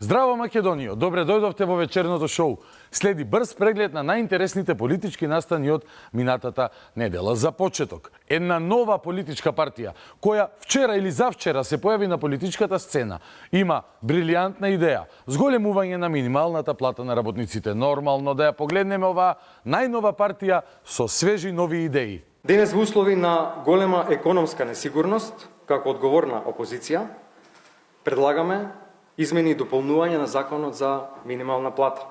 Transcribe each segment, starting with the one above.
Здраво, Македонијо! Добре дојдовте во вечерното шоу. Следи брз преглед на најинтересните политички настани од минатата недела. За почеток, една нова политичка партија, која вчера или завчера се појави на политичката сцена, има брилијантна идеја, зголемување на минималната плата на работниците. Нормално да ја погледнеме оваа најнова партија со свежи нови идеи. Денес во услови на голема економска несигурност, како одговорна опозиција, предлагаме измени и дополнување на законот за минимална плата.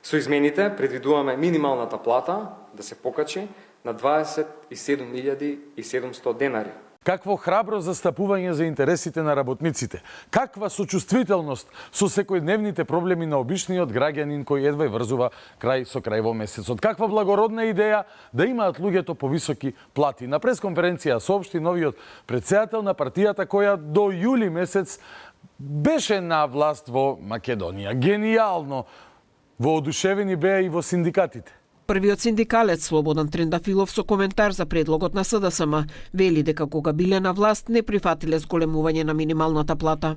Со измените предвидуваме минималната плата да се покачи на 27.700 денари. Какво храбро застапување за интересите на работниците. Каква сочувствителност со секојдневните проблеми на обичниот граѓанин кој едва врзува крај со крај во месецот. Каква благородна идеја да имаат луѓето повисоки плати. На пресконференција соопшти новиот претседател на партијата која до јули месец беше на власт во Македонија. Генијално! Воодушевени беа и во синдикатите. Првиот синдикалец Слободан Трендафилов со коментар за предлогот на СДСМ вели дека кога биле на власт не прифатиле зголемување на минималната плата.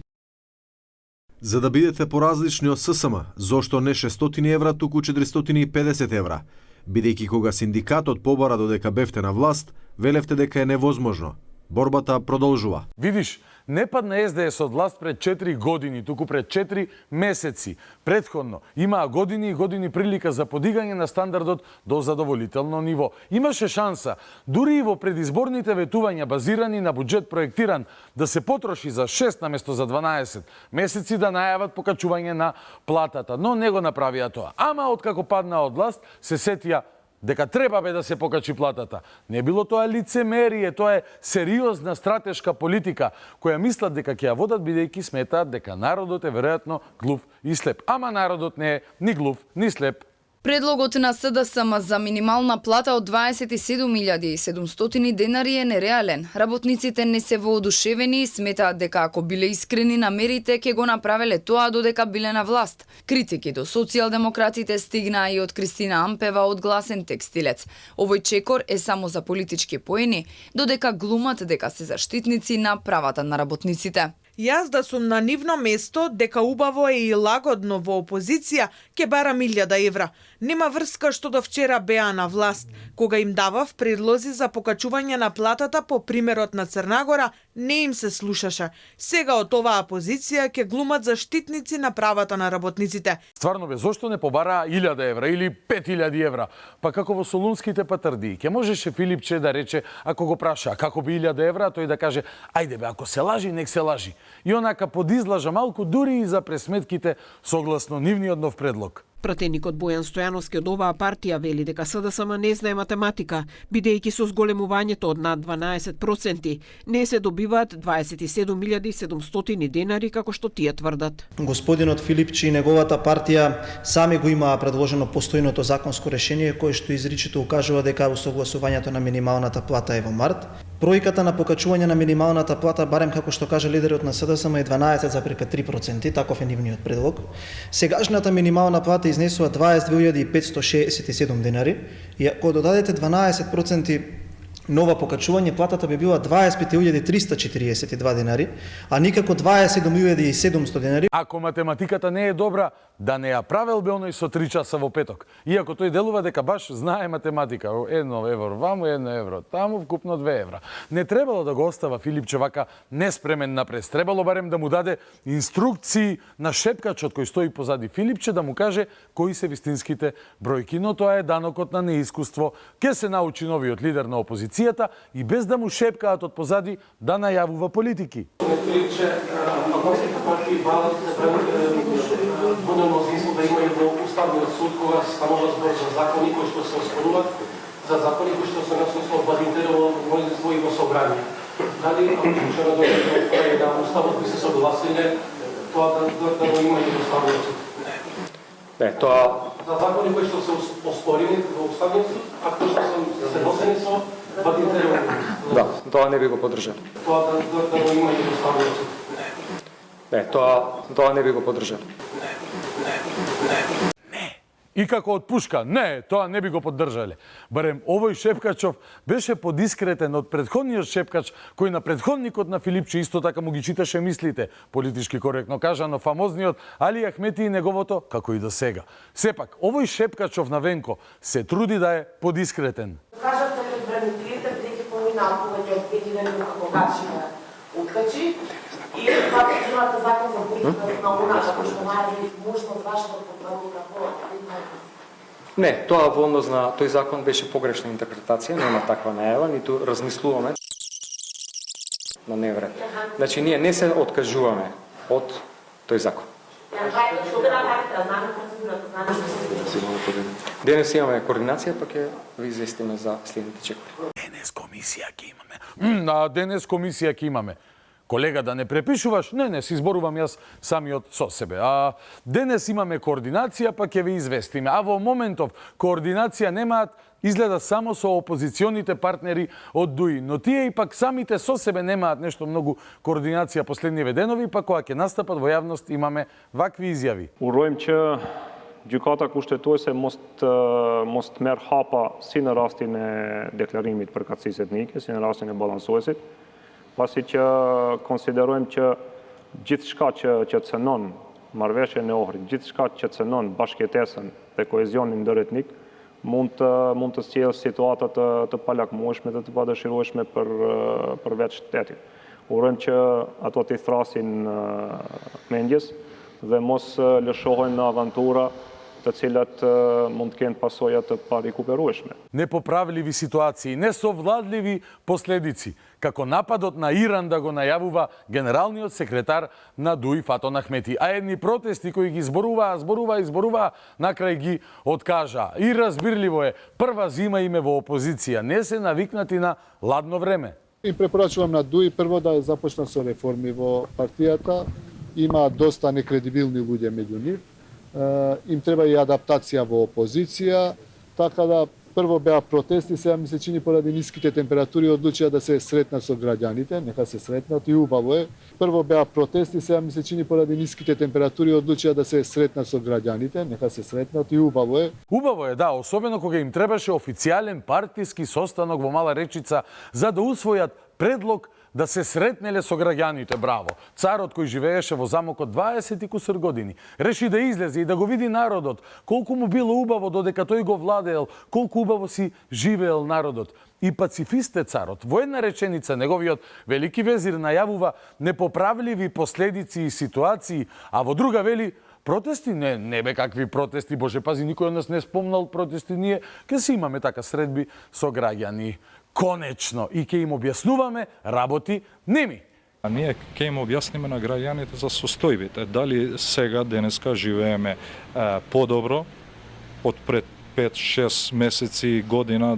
За да бидете поразлични од ССМ, зошто не 600 евра, туку 450 евра? Бидејќи кога синдикатот побара додека бевте на власт, велевте дека е невозможно. Борбата продолжува. Видиш, не падна СДС од власт пред 4 години, туку пред 4 месеци. Предходно имаа години и години прилика за подигање на стандардот до задоволително ниво. Имаше шанса, дури и во предизборните ветувања базирани на буџет проектиран да се потроши за 6 наместо за 12 месеци да најават покачување на платата, но не го направија тоа. Ама откако падна од власт, се сетија дека треба да се покачи платата. Не било тоа лицемерие, тоа е сериозна стратешка политика, која мислат дека ќе ја водат бидејќи сметаат дека народот е веројатно глув и слеп. Ама народот не е ни глув, ни слеп. Предлогот на СДСМ за минимална плата од 27.700 денари е нереален. Работниците не се воодушевени и сметаат дека ако биле искрени намерите ќе го направеле тоа додека биле на власт. Критики до социјалдемократите стигнаа и од Кристина Ампева од Гласен текстилец. Овој чекор е само за политички поени, додека глумат дека се заштитници на правата на работниците. Јас да сум на нивно место, дека убаво е и лагодно во опозиција, ќе барам 1000 евра. Нема врска што до вчера беа на власт. Кога им давав предлози за покачување на платата по примерот на Црнагора, не им се слушаше. Сега од оваа позиција ќе глумат заштитници на правата на работниците. Стварно бе, зошто не побара 1000 евра или 5000 евра? Па како во солунските патарди, ќе можеше Филипче да рече, ако го праша, како би 1000 евра, тој да каже, ајде бе, ако се лажи, нек се лажи. И онака подизлажа малку дури и за пресметките согласно нивниот нов предлог. Пратеникот Бојан Стојановски од оваа партија вели дека СДСМ не знае математика, бидејќи со зголемувањето од над 12% не се добиваат 27.700 денари како што тие тврдат. Господинот Филипчи и неговата партија сами го имаа предложено постојното законско решение кое што изричито укажува дека усогласувањето на минималната плата е во март. Бројката на покачување на минималната плата, барем како што каже лидерот на СДСМ, е 12,3%, таков е нивниот предлог. Сегашната минимална плата изнесува 22.567 денари и ако додадете 12% нова покачување, платата би била 25.342 денари, а никако 27.700 денари. Ако математиката не е добра, да не ја правел бе оној со 3 часа во петок. Иако тој делува дека баш знае математика. 1 евро ваму, 1 евро таму, вкупно 2 евра. Не требало да го остава Филипче вака неспремен напред. Требало барем да му даде инструкции на шепкачот кој стои позади Филипче да му каже кои се вистинските бројки. Но тоа е данокот на неискуство. Ке се научи новиот лидер на опозицијата и без да му шепкаат од позади да најавува политики. Будемо известно да има и во Уставниот суд кога се станува збор за закони кои што се оспоруваат, за закони кои што се насосно базирано во своји собрање. Дали вчера дојде да Уставот би се согласиле тоа да го има и во Уставниот суд? Не, тоа за закони кои што се оспорени во Уставниот суд, а кои што се носени со базирано. да, тоа не би го поддржал. Тоа да го има и во Уставниот суд. Не, тоа не би го поддржал. И како од пушка, не, тоа не би го поддржале. Барем овој Шепкачов беше подискретен од претходниот Шепкач, кој на претходникот на Филипче исто така му ги читаше мислите, политички коректно кажано, фамозниот Али Ахмети и неговото, како и до сега. Сепак, овој Шепкачов на Венко се труди да е подискретен. Кажавте пред бранителите, бидејќи поминаа повеќе од 2000 како гачина уткачи, и пак имате закон за политика на унака, кој што најде можност вашата поправка по. Не, тоа во однос на тој закон беше погрешна интерпретација, нема таква најава, ниту размислуваме на невред. Значи, ние не се откажуваме од тој закон. Денес имаме координација, па ќе ви известиме за следните чекори. Денес комисија ќе имаме. Денес комисија ќе имаме. Колега, да не препишуваш? Не, си изборувам јас самиот со себе. Денес имаме координација, па ќе ви известиме. А во моментов координација немаат, изгледа само со опозиционите партнери од ДУИ, но тие и пак самите со себе немаат нешто многу координација последниве денови, па кога ќе настапат во јавност имаме вакви изјави. Urojmë që gjykata kushtetuese mos merr hapa si në rastin e deklarimit për katësisë etnike, si në rastin e balansuesit, pasi që konsiderojmë që gjithçka që cënon marrëveshjen e Ohrit, gjithçka që cënon bashkëtesën dhe kohezionin ndëretnik, mund të sjellë situata të palakmueshme dhe të padëshirueshme për vetë shtetin. Urojmë që ato të thrasin mendjes dhe mos lëshohen në avantura të cilat mund të kenë pasoja të parikuperueshme. Непоправливи ситуации, несовладливи последици, како нападот на Иран да го најавува генералниот секретар на ДУИ Фатон Ахмети, а едни протести кои ги зборуваа, накрај ги откажа. И разбирливо е, прва зима име во опозиција, не се навикнати на ладно време. Им препорачувам на ДУИ прво да започнат со реформи во партијата, има доста некредибилни луѓе меѓу нив. Им треба и адаптација во опозиција, така да прво беа протести, сега ми се чини поради ниските температури одлучија да се сретнат со граѓаните, нека се сретнат и убаво е. Прво беа протести, сега ми се чини поради ниските температури одлучија да се сретнат со граѓаните, нека се сретнат и убаво е. Убаво е, да, особено кога им требаше официјален партиски состанок во Мала Речица за да усвојат предлог да се сретнеле со граѓаните, браво. Царот кој живееше во замокот 20 и кусур години, реши да излезе и да го види народот, колку му било убаво додека тој го владеел, колку убаво си живеел народот. И пацифист е царот. Во една реченица неговиот велики везир најавува непоправливи последици и ситуации, а во друга вели протести? Не бе какви протести, Боже пази, никој од нас не спомнал протести, ние ке си имаме така средби со граѓани. Конечно, и ќе им објаснуваме работи неми. А ние ќе им објасниме на граѓаните за состојбите. Дали сега, денеска, живееме подобро од пред 5-6 месеци, година,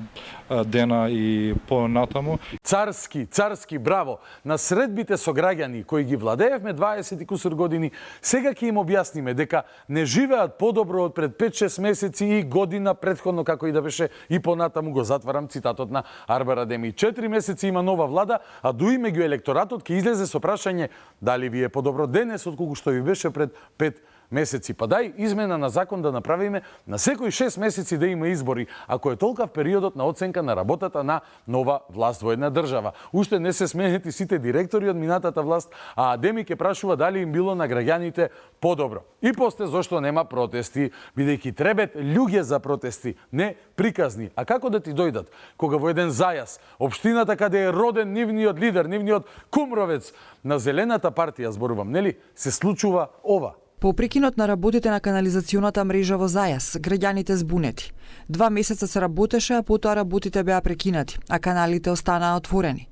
дена и понатаму. Царски, браво! На средбите со граѓани кои ги владеевме 20 и кусур години, сега ќе им објасниме дека не живеат подобро од пред 5-6 месеци и година предходно, како и да беше и понатаму, го затварам цитатот на Арбар Адеми. 4 месеци има нова влада, а дуи меѓу електоратот ќе излезе со прашање дали ви е подобро денес отколку што ви беше пред 5 месеци. Па дај измена на закон да направиме на секои 6 месеци да има избори, ако е толкав периодот на оценка на работата на нова власт во една држава. Уште не се сменети сите директори од минатата власт, а Адеми ке прашува дали им било на граѓаните подобро. И после зошто нема протести, бидејќи требат луѓе за протести, не приказни. А како да ти дојдат? Кога во еден зајас, општината каде е роден нивниот лидер, нивниот кумровец на Зелената партија, зборувам, нели, се случува ова. По прекинот на работите на канализационата мрежа во Зајас, граѓаните збунети. 2 месеца се работеше, а потоа работите беа прекинати, а каналите останаа отворени.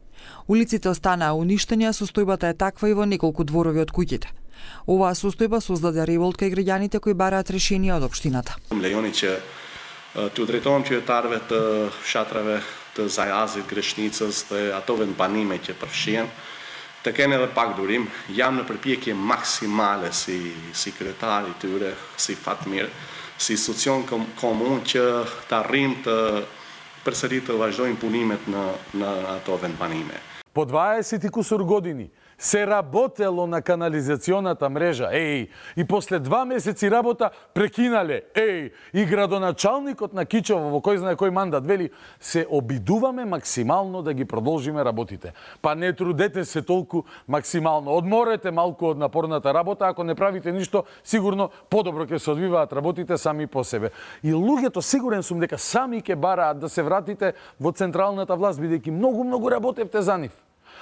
Улиците останаа уништени, а состојбата е таква и во неколку дворови од куќите. Оваа состојба создаде револт кај граѓаните кои бараат решение од општината. Леони че tu drejtohem qytetarëve të fshatrave të Zajazit, Greshnicës dhe atove në banime që përfshien, të kenë edhe pak durim, jam në përpjekje maksimale si kryetari tyre, si Fatmir, si institucion komun që të arrim të përsëri të vazhdojnë punimet në ato vendbanime. По 20 и кусур години се работело на канализационата мрежа, и после 2 месеци работа прекинале, и градоначалникот на Кичево во кој знае кој мандат вели, се обидуваме максимално да ги продолжиме работите. Па не трудете се толку максимално, одморете малку од напорната работа, ако не правите ништо, сигурно подобро ќе се одвиваат работите сами по себе. И луѓето сигурен сум дека сами ќе бараат да се вратите во централната власт, бидејќи многу работевте за нив.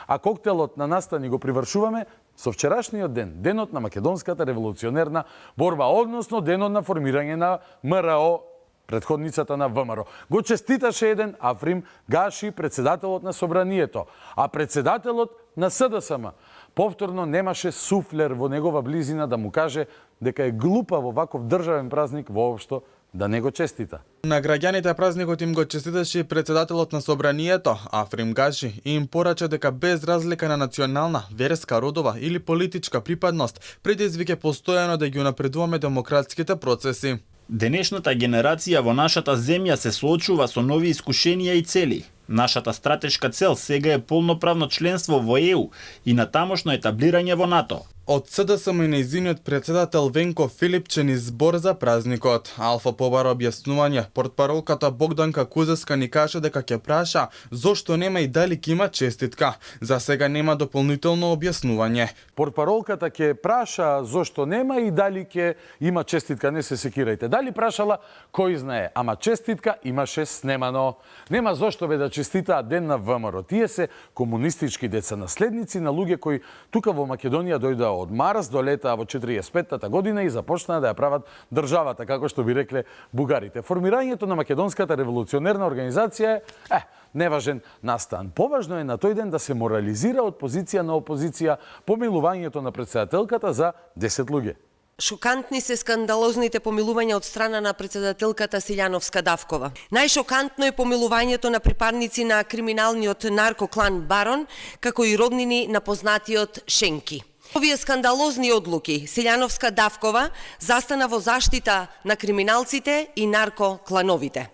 А коктелот на настани го привршуваме со вчерашниот ден, денот на македонската револуционерна борба, односно денот на формирање на МРО, предходницата на ВМРО. Го честиташе еден Африм Гаши, председателот на Собранието, а председателот на СДСМ повторно немаше суфлер во негова близина да му каже дека е глупа во ваков државен празник воопшто да не го честита. На граѓаните празникот им го честиташе и председателот на Собранието, Африм Гаши, и им порача дека без разлика на национална, верска, родова или политичка припадност, предизвика постојано да ги унапредуваме демократските процеси. Денешната генерација во нашата земја се соочува со нови искушенија и цели. Нашата стратешка цел сега е полноправно членство во ЕУ и натамошно етаблирање во НАТО. Од СДСМ и нејзиниот председател Венко Филипчен избор за празникот. Алфа побара објаснување. Портпаролката Богдан ни каже дека ќе праша зошто нема и дали ќе има честитка. За сега нема дополнително објаснување. Портпаролката ќе праша зошто нема и дали ќе има честитка, не се секирајте. Дали прашала, кој знае, ама честитка имаше снемано. Нема зошто бе да честитаат ден на ВМРО. Тие се комунистички деца, наследници на луѓе кои тука во Македонија дојдоа од Марс до лета во 45-та година и започнаа да ја прават државата, како што би рекле бугарите. Формирањето на македонската револуционерна организација е неважен настан. Поважно е на тој ден да се морализира од позиција на опозиција помилувањето на председателката за 10 луѓе. Шокантни се скандалозните помилувања од страна на председателката Силјановска-Давкова. Најшокантно е помилувањето на припадници на криминалниот наркоклан Барон, како и роднини на познатиот Шенки. Овие скандалозни одлуки Силјановска-Давкова застана во заштита на криминалците и наркоклановите.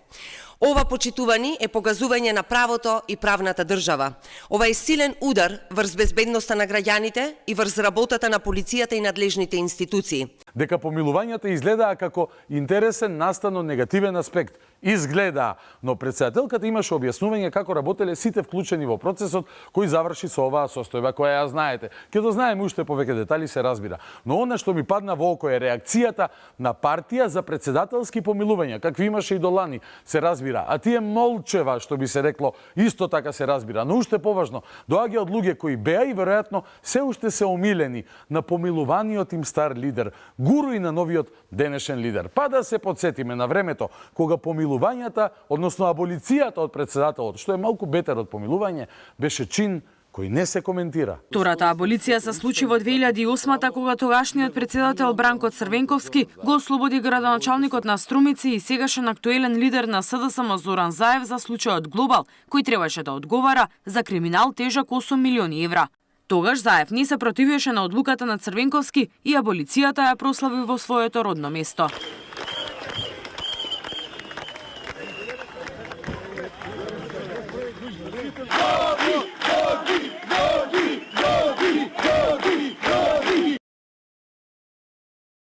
Ова, почитувани, е погазување на правото и правната држава. Ова е силен удар врз безбедноста на граѓаните и врз работата на полицијата и надлежните институции. Дека помилувањата изгледаа како интересен настан од негативен аспект. Изгледаа, но председателката имаше објаснување како работеле сите вклучени во процесот кој заврши со оваа состојба која ја знаете. Ке да знаеме уште повеќе детали се разбира. Но она што ми падна во око е реакцијата на партија за председателски помилувања, какви имаше и до лани, се разбира. А тие молчева, што би се рекло, исто така се разбира. Но уште поважно, доаѓа од луѓе кои беа и веројатно се уште се омилени на помилуваниот им стар лидер, гуру и на новиот денешен лидер. Па да се подсетиме на времето кога помилувањата, односно аболицијата од председателот, што е малку бетер од помилување, беше чин кој не се коментира. Втората аболиција се случи во 2008-та, кога тогашниот председател Бранко Црвенковски го ослободи градоначалникот на Струмици и сегашен актуелен лидер на СДСМ Зоран Заев за случајот Глобал, кој требаше да одговара за криминал тежак 8 милиони евра. Тогаш Заев не се противеше на одлуката на Црвенковски и аболицијата ја прослави во своето родно место.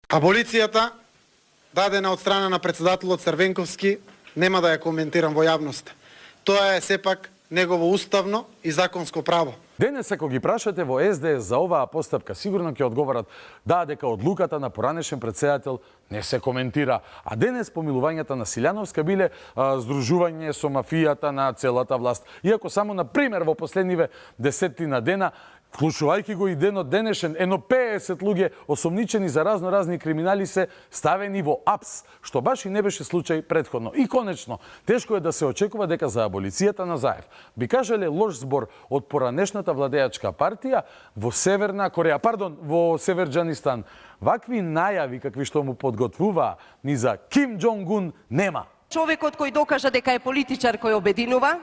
Аболицијата, дадена од страна на председателот Црвенковски, нема да ја коментирам во јавност. Тоа е сепак негово уставно и законско право. Денес, ако ги прашате во СДС за оваа постапка, сигурно ќе одговорат дека одлуката на поранешен председател не се коментира. А денес помилувањата на Силјановска биле здружување со мафијата на целата власт. Иако само, на пример, во последниве 10 дена, вклучувајќи го и денот денешен, едно 50 луѓе осомничени за разни криминали се ставени во АПС, што баш и не беше случај предходно. И конечно, тешко е да се очекува дека за аболицијата на Заев би кажале лош збор од поранешната владеачка партија во Северна Кореја, во Северџанистан. Вакви најави какви што му подготвува ни за Ким Џонг-ун нема. Човекот кој докажа дека е политичар кој обединува,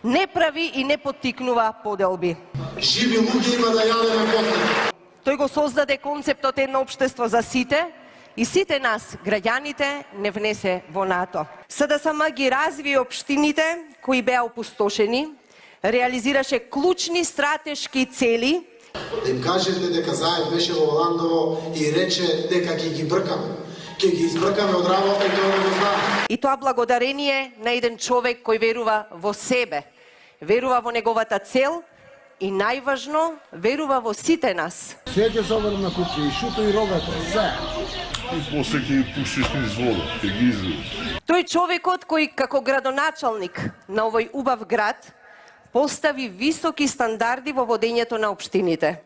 не прави и не поттикнува поделби. Живи луѓе има да јаве на после. Тој го создаде концептот едно општество за сите и сите нас, граѓаните, не внесе во НАТО. СДСМ ги разви општините кои беа опустошени, реализираше клучни стратешки цели Да им кажете дека Заев беше во Ландово и рече дека ќе ги бркаме. Ќе ги избркаме од работа и тоа да го знаеме. И тоа благодарение на еден човек кој верува во себе, верува во неговата цел и најважно, верува во сите нас. Се ќе се обрна куќи, и шуто и рогата, се. И после ќе ги пуштиш низ вода, ќе ги изведиш. Тој човекот кој како градоначалник на овој убав град постави високи стандарди во водењето на општините.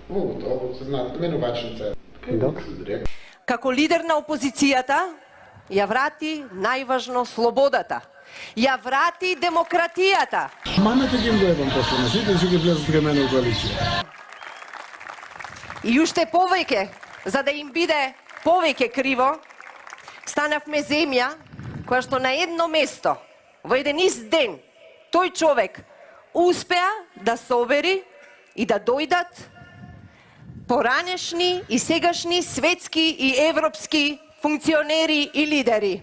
Ovo se zna, meni vačnica. Како лидер на опозицијата, ја врати најважно слободата. Ја врати демократијата. Мамете ги им дојбам после на сите, што ги влезат кај мене у коалиција. И уште повеќе, за да им биде повеќе криво, станавме земја која што на едно место, во еден ист ден, тој човек успеа да собери и да дојдат поранешни и сегашни светски и европски функционери и лидери.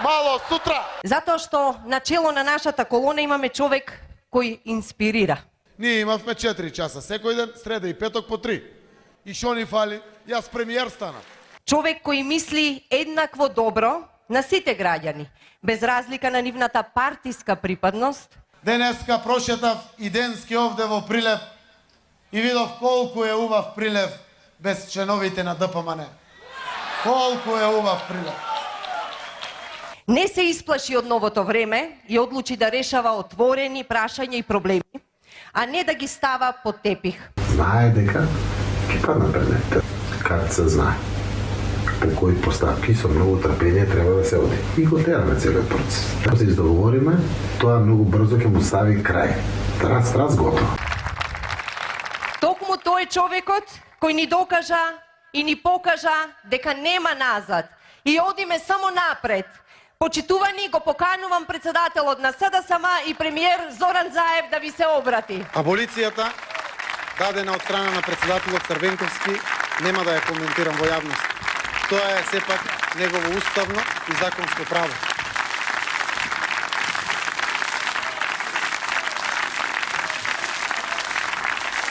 Мало сутра! Затоа што на чело на нашата колона имаме човек кој инспирира. Ние имавме 4 часа секој ден, среда и петок по 3. И шо ни фали? Јас премиер станав. Човек кој мисли еднакво добро на сите граѓани, без разлика на нивната партиска припадност. Денеска прошетав и денски овде во Прилеп и видов колку е убав Прилеп без членовите на ДПМН. Колку е убав Прилеп. Не се исплаши од новото време и одлучи да решава отворени прашања и проблеми, а не да ги става под тепих. Знае дека ќе падна пред него. Как се знае. По кои поставки со многу трпение треба да се оди. И го тераме целиот процес. Ако се издоговориме, тоа многу брзо ќе му стави крај. Трас готово. Токму тој е човекот кој ни докажа и ни покажа дека нема назад и одиме само напред. Почитувани, го поканувам председателот на СДСМ и премиер Зоран Заев да ви се обрати. Аболицијата, дадена од страна на председателот Црвенковски, нема да ја коментирам во јавност. Тоа е сепак негово уставно и законско право.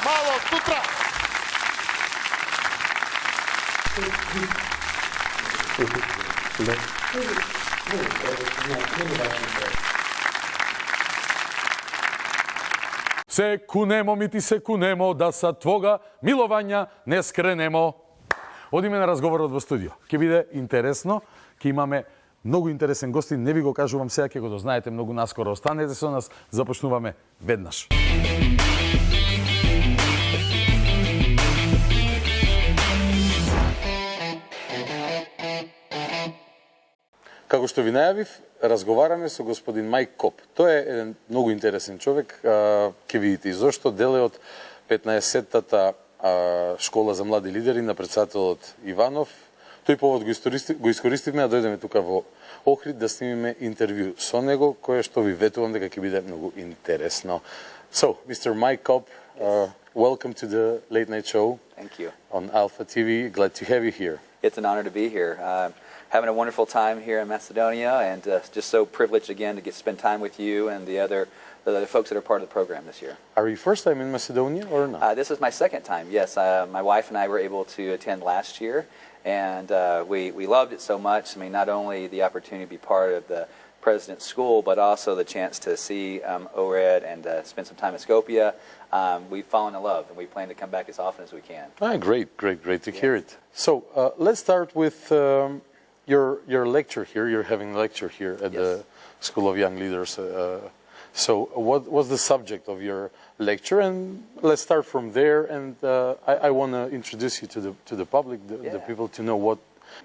Мало сутра! Се кунемо, ми ти се кунемо, да са твога миловања не скренемо. Одиме на разговорот во студио. Ќе биде интересно, ќе имаме многу интересен гостин, не ви го кажувам сега, ќе го дознаете многу наскоро. Останете со нас, започнуваме веднаш. Како што ви најавив, разговараме со господин Мајк. Тој е еден многу интересен човек. Ќе видите и зошто. Дел е од 15-тата школа за млади лидери на председателот Иванов. Тој повод го искористивме да дојдеме тука во Охрид да снимиме интервју со него, кое што ви ветувам дека ќе биде многу интересно. So, Mr. Maik Kopp, welcome to the Late Night Show. Thank you. On Alpha TV. Glad to have you here. It's an honor to be here. Having a wonderful time here in Macedonia, and just so privileged again to spend time with you and the other folks that are part of the program this year. Are you first time in Macedonia or not? This is my second time, yes. My wife and I were able to attend last year, and we loved it so much. I mean, not only the opportunity to be part of the President's School, but also the chance to see ORED and spend some time in Skopje. We've fallen in love, and we plan to come back as often as we can. Great to hear it. So let's start with your lecture here. You're having a lecture here at the School of Young Leaders. So what was the subject of your lecture? And let's start from there. And I want to introduce you to the public, the people, to know what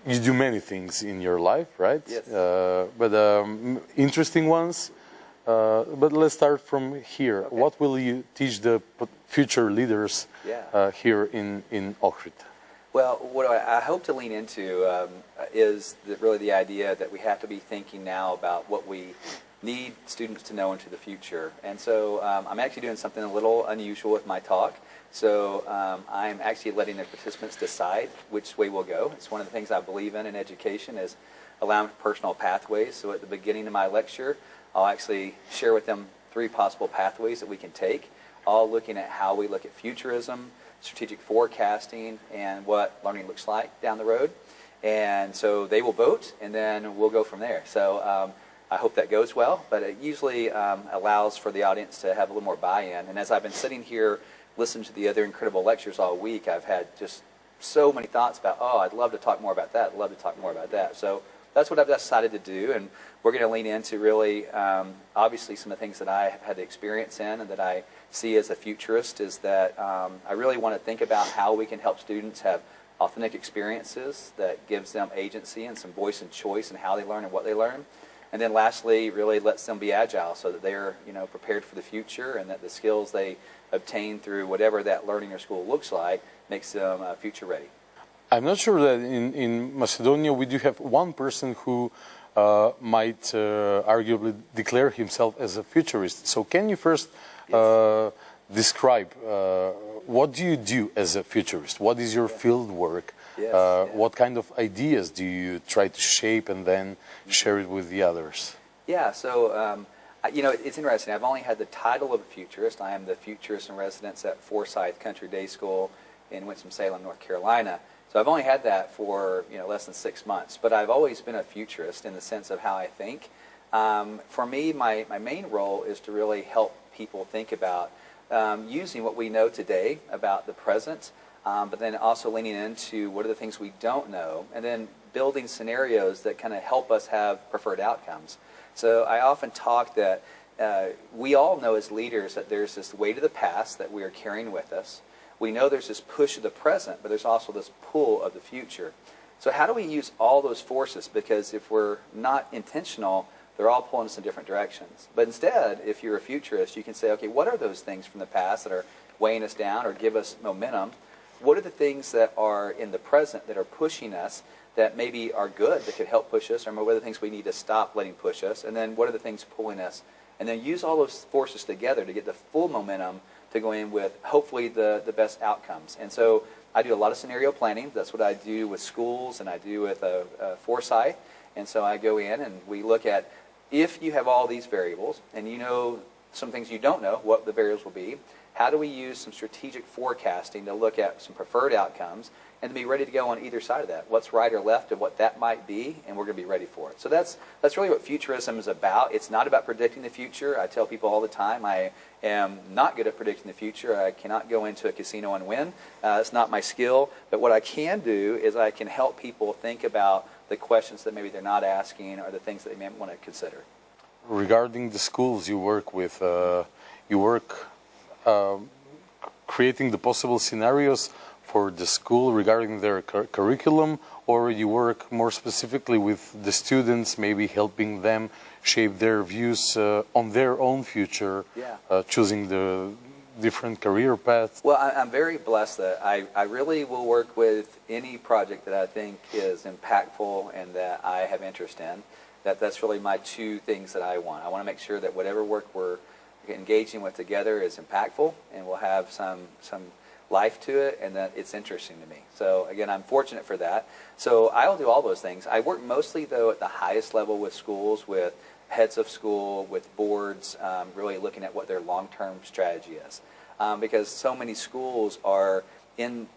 you do. Many things in your life, right? Yes. But interesting ones. But let's start from here. Okay. What will you teach the future leaders here in Ohrid? Well, what I hope to lean into is really the idea that we have to be thinking now about what we need students to know into the future. And so I'm actually doing something a little unusual with my talk. So I'm actually letting the participants decide which way we'll go. It's one of the things I believe in education is allowing personal pathways. So at the beginning of my lecture, I'll actually share with them 3 possible pathways that we can take. all looking at how we look at futurism, strategic forecasting, and what learning looks like down the road. And so they will vote, and then we'll go from there. So I hope that goes well, but it usually allows for the audience to have a little more buy-in. And as I've been sitting here listening to the other incredible lectures all week, I've had just so many thoughts about, oh, I'd love to talk more about that, I'd love to talk more about that. So that's what I've decided to do, and we're going to lean into really, obviously some of the things that I have had the experience in and that I see as a futurist is that I really want to think about how we can help students have authentic experiences that gives them agency and some voice and choice in how they learn and what they learn. And then lastly, really lets them be agile so that they're prepared for the future and that the skills they obtain through whatever that learning or school looks like makes them future ready. I'm not sure that in Macedonia we do have one person who might arguably declare himself as a futurist. So can you first describe what do you do as a futurist? What is your field work? What kind of ideas do you try to shape and then share it with the others? Yeah, so it's interesting. I've only had the title of a futurist. I am the futurist in residence at Forsyth Country Day School in Winston-Salem, North Carolina. So I've only had that for less than 6 months. But I've always been a futurist in the sense of how I think. For me, my main role is to really help people think about using what we know today about the present, but then also leaning into what are the things we don't know, and then building scenarios that kind of help us have preferred outcomes. So I often talk that we all know as leaders that there's this weight of the past that we are carrying with us. We know there's this push of the present, but there's also this pull of the future. So how do we use all those forces? Because if we're not intentional, they're all pulling us in different directions. But instead, if you're a futurist, you can say, okay, what are those things from the past that are weighing us down or give us momentum? What are the things that are in the present that are pushing us that maybe are good, that could help push us, or what are the things we need to stop letting push us? And then what are the things pulling us? And then use all those forces together to get the full momentum to go in with, hopefully, the best outcomes. And so I do a lot of scenario planning. That's what I do with schools and I do with Foresight. And so I go in and we look at, if you have all these variables and you know some things you don't know, what the variables will be, how do we use some strategic forecasting to look at some preferred outcomes and to be ready to go on either side of that? What's right or left of what that might be, and we're going to be ready for it. So that's really what futurism is about. It's not about predicting the future. I tell people all the time, I am not good at predicting the future. I cannot go into a casino and win. It's not my skill. But what I can do is I can help people think about the questions that maybe they're not asking or the things that they may want to consider. Regarding the schools you work with, creating the possible scenarios for the school regarding their curriculum, or you work more specifically with the students, maybe helping them shape their views on their own future, choosing the different career paths? Well, I'm very blessed that I really will work with any project that I think is impactful and that I have interest in. That's really my two things that I want. I want to make sure that whatever work we're engaging with together is impactful and will have some life to it and that it's interesting to me. So again, I'm fortunate for that. So I'll do all those things. I work mostly though at the highest level with schools, with heads of school, with boards, really looking at what their long-term strategy is. Because so many schools are in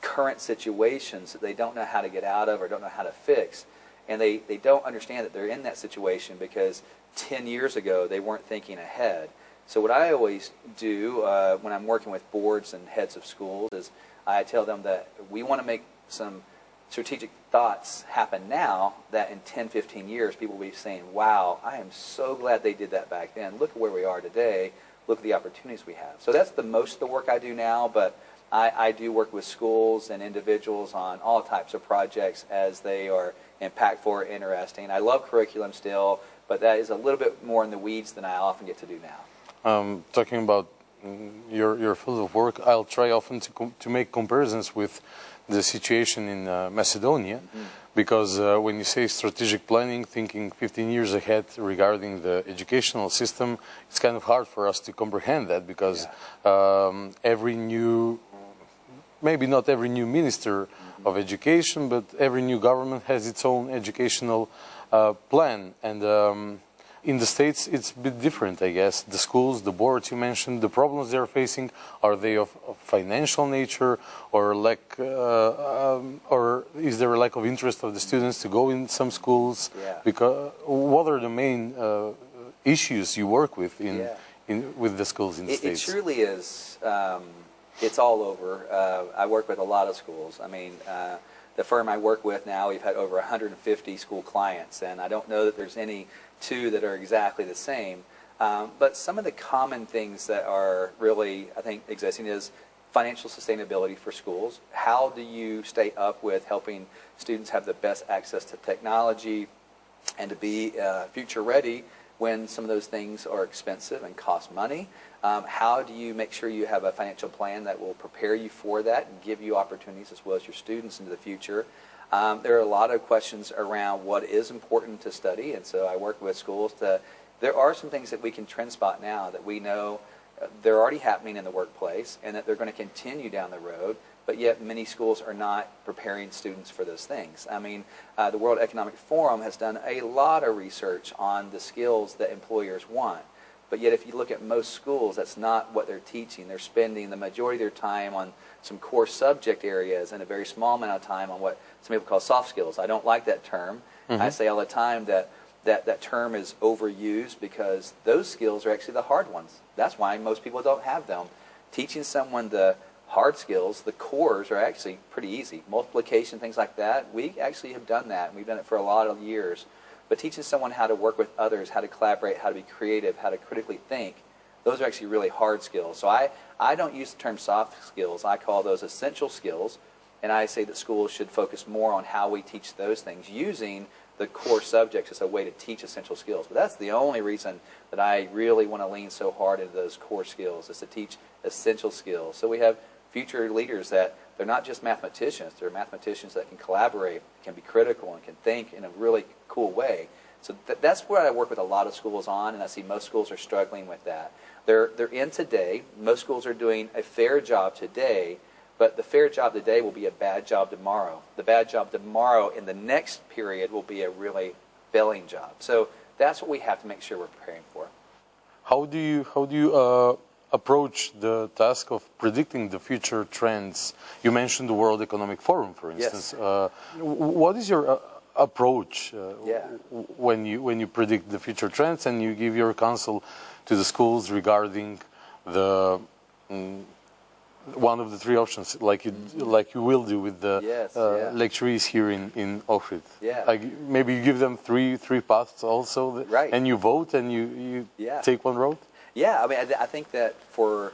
current situations that they don't know how to get out of or don't know how to fix. And they don't understand that they're in that situation because 10 years ago they weren't thinking ahead. So what I always do when I'm working with boards and heads of schools is I tell them that we want to make some strategic thoughts happen now that in 10, 15 years people will be saying, wow, I am so glad they did that back then. Look at where we are today. Look at the opportunities we have. So that's the most of the work I do now, but I do work with schools and individuals on all types of projects as they are impactful or interesting. I love curriculum still, but that is a little bit more in the weeds than I often get to do now. Talking about your field of work, I'll try often to make comparisons with the situation in Macedonia, because when you say strategic planning, thinking 15 years ahead regarding the educational system, it's kind of hard for us to comprehend that because every new, maybe not every new minister of education, but every new government has its own educational plan. And in the States, it's a bit different, I guess. The schools, the boards you mentioned, the problems they're facing, are they of financial nature, or or is there a lack of interest of the students to go in some schools? Yeah. Because what are the main issues you work with with the schools in the It States? truly is. It's all over. I work with a lot of schools. I mean, the firm I work with now, we've had over 150 school clients, and I don't know that there's any two that are exactly the same. But some of the common things that are really, I think, existing is financial sustainability for schools. How do you stay up with helping students have the best access to technology and to be future ready when some of those things are expensive and cost money? How do you make sure you have a financial plan that will prepare you for that and give you opportunities as well as your students into the future? There are a lot of questions around what is important to study, and so I work with schools there are some things that we can trend spot now that we know they're already happening in the workplace and that they're going to continue down the road, but yet many schools are not preparing students for those things. I mean, the World Economic Forum has done a lot of research on the skills that employers want. But yet if you look at most schools, that's not what they're teaching. They're spending the majority of their time on some core subject areas and a very small amount of time on what some people call soft skills. I don't like that term. I say all the time that term is overused because those skills are actually the hard ones. That's why most people don't have them. Teaching someone the hard skills, the cores, are actually pretty easy. Multiplication, things like that, we actually have done that, and we've done it for a lot of years. But teaching someone how to work with others, how to collaborate, how to be creative, how to critically think, those are actually really hard skills. So I don't use the term soft skills. I call those essential skills, and I say that schools should focus more on how we teach those things using the core subjects as a way to teach essential skills. But that's the only reason that I really want to lean so hard into those core skills, is to teach essential skills. So we have future leaders that they're not just mathematicians, they're mathematicians that can collaborate, can be critical, and can think in a really cool way. So that's where I work with a lot of schools on, and I see most schools are struggling with that. They're in today. Most schools are doing a fair job today, but the fair job today will be a bad job tomorrow. The bad job tomorrow in the next period will be a really failing job. So that's what we have to make sure we're preparing for. How do you approach the task of predicting the future trends? You mentioned the World Economic Forum, for instance. Yes. What is your approach when you predict the future trends and you give your counsel to the schools regarding the one of the three options, like you will do with the lecturees here in Ohrid? Like maybe you give them three paths also, and you vote and you take one road. Yeah, I mean, I think that for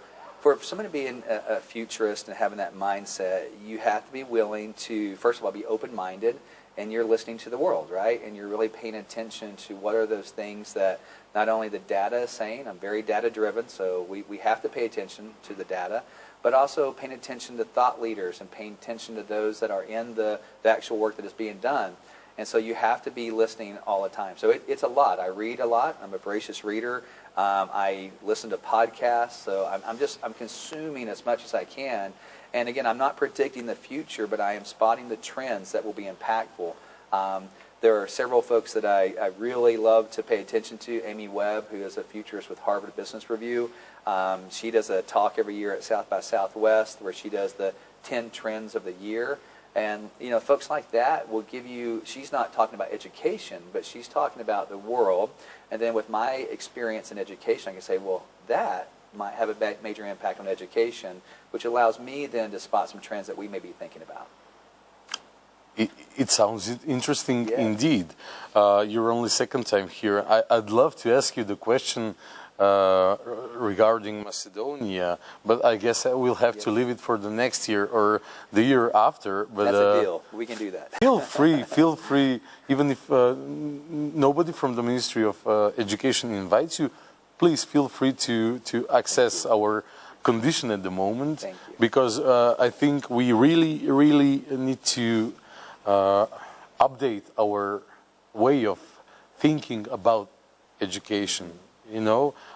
someone to be a futurist and having that mindset, you have to be willing to, first of all, be open-minded, and you're listening to the world, right? And you're really paying attention to what are those things that not only the data is saying. I'm very data-driven, so we have to pay attention to the data, but also paying attention to thought leaders and paying attention to those that are in the actual work that is being done. And so you have to be listening all the time. So it's a lot. I read a lot. I'm a voracious reader. I listen to podcasts. So I'm consuming as much as I can. And again, I'm not predicting the future, but I am spotting the trends that will be impactful. There are several folks that I really love to pay attention to. Amy Webb, who is a futurist with Harvard Business Review. She does a talk every year at South by Southwest where she does the 10 trends of the year. And, folks like that will give you, she's not talking about education, but she's talking about the world. And then with my experience in education, I can say, well, that might have a major impact on education, which allows me then to spot some trends that we may be thinking about. It sounds interesting indeed. You're only second time here. I'd love to ask you the question regarding Macedonia, but I guess I will have to leave it for the next year or the year after. But that's a deal. We can do that. Feel free, even if nobody from the Ministry of Education invites you, please feel free to access our condition at the moment, because I think we really need to update our way of thinking about education.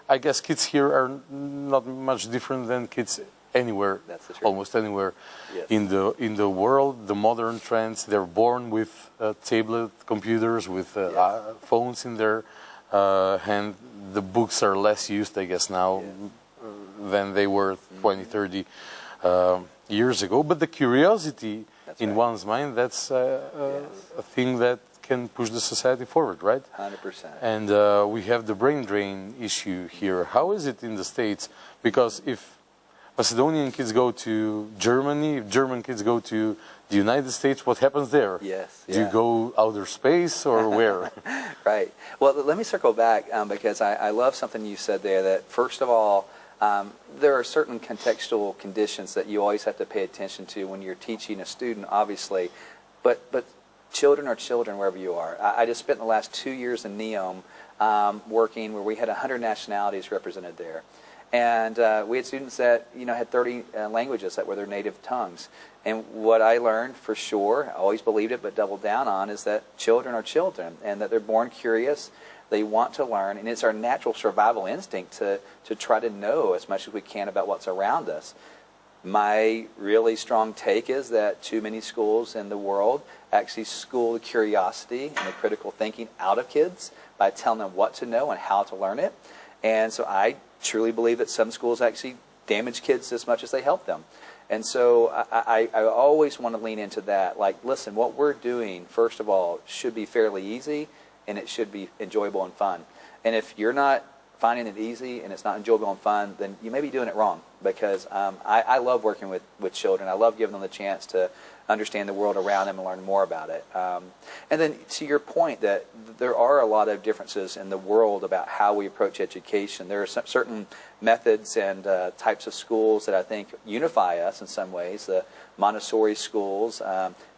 I guess kids here are not much different than kids anywhere, almost anywhere in the world. The modern trends, they're born with tablet computers, with phones in their hand, the books are less used, I guess, now than they were 20, 30 years ago. But the curiosity in one's mind, that's a thing that can push the society forward, right? 100%. And we have the brain drain issue here. How is it in the States? Because if Macedonian kids go to Germany, if German kids go to the United States, what happens there? Yes. Do you go outer space or where? Right. Well, let me circle back because I love something you said there, that first of all, there are certain contextual conditions that you always have to pay attention to when you're teaching a student, obviously, but children are children wherever you are. I just spent the last 2 years in Neom working where we had 100 nationalities represented there. And we had students that had 30 languages that were their native tongues. And what I learned for sure, I always believed it but doubled down on, is that children are children and that they're born curious. They want to learn, and it's our natural survival instinct to try to know as much as we can about what's around us. My really strong take is that too many schools in the world actually school the curiosity and the critical thinking out of kids by telling them what to know and how to learn it. And so I truly believe that some schools actually damage kids as much as they help them. And so I always want to lean into that. Like, listen, what we're doing, first of all, should be fairly easy, and it should be enjoyable and fun. And if you're not finding it easy and it's not enjoyable and fun, then you may be doing it wrong. Because I love working with children. I love giving them the chance to understand the world around them and learn more about it. And then to your point that there are a lot of differences in the world about how we approach education. There are certain methods and types of schools that I think unify us in some ways. The Montessori schools,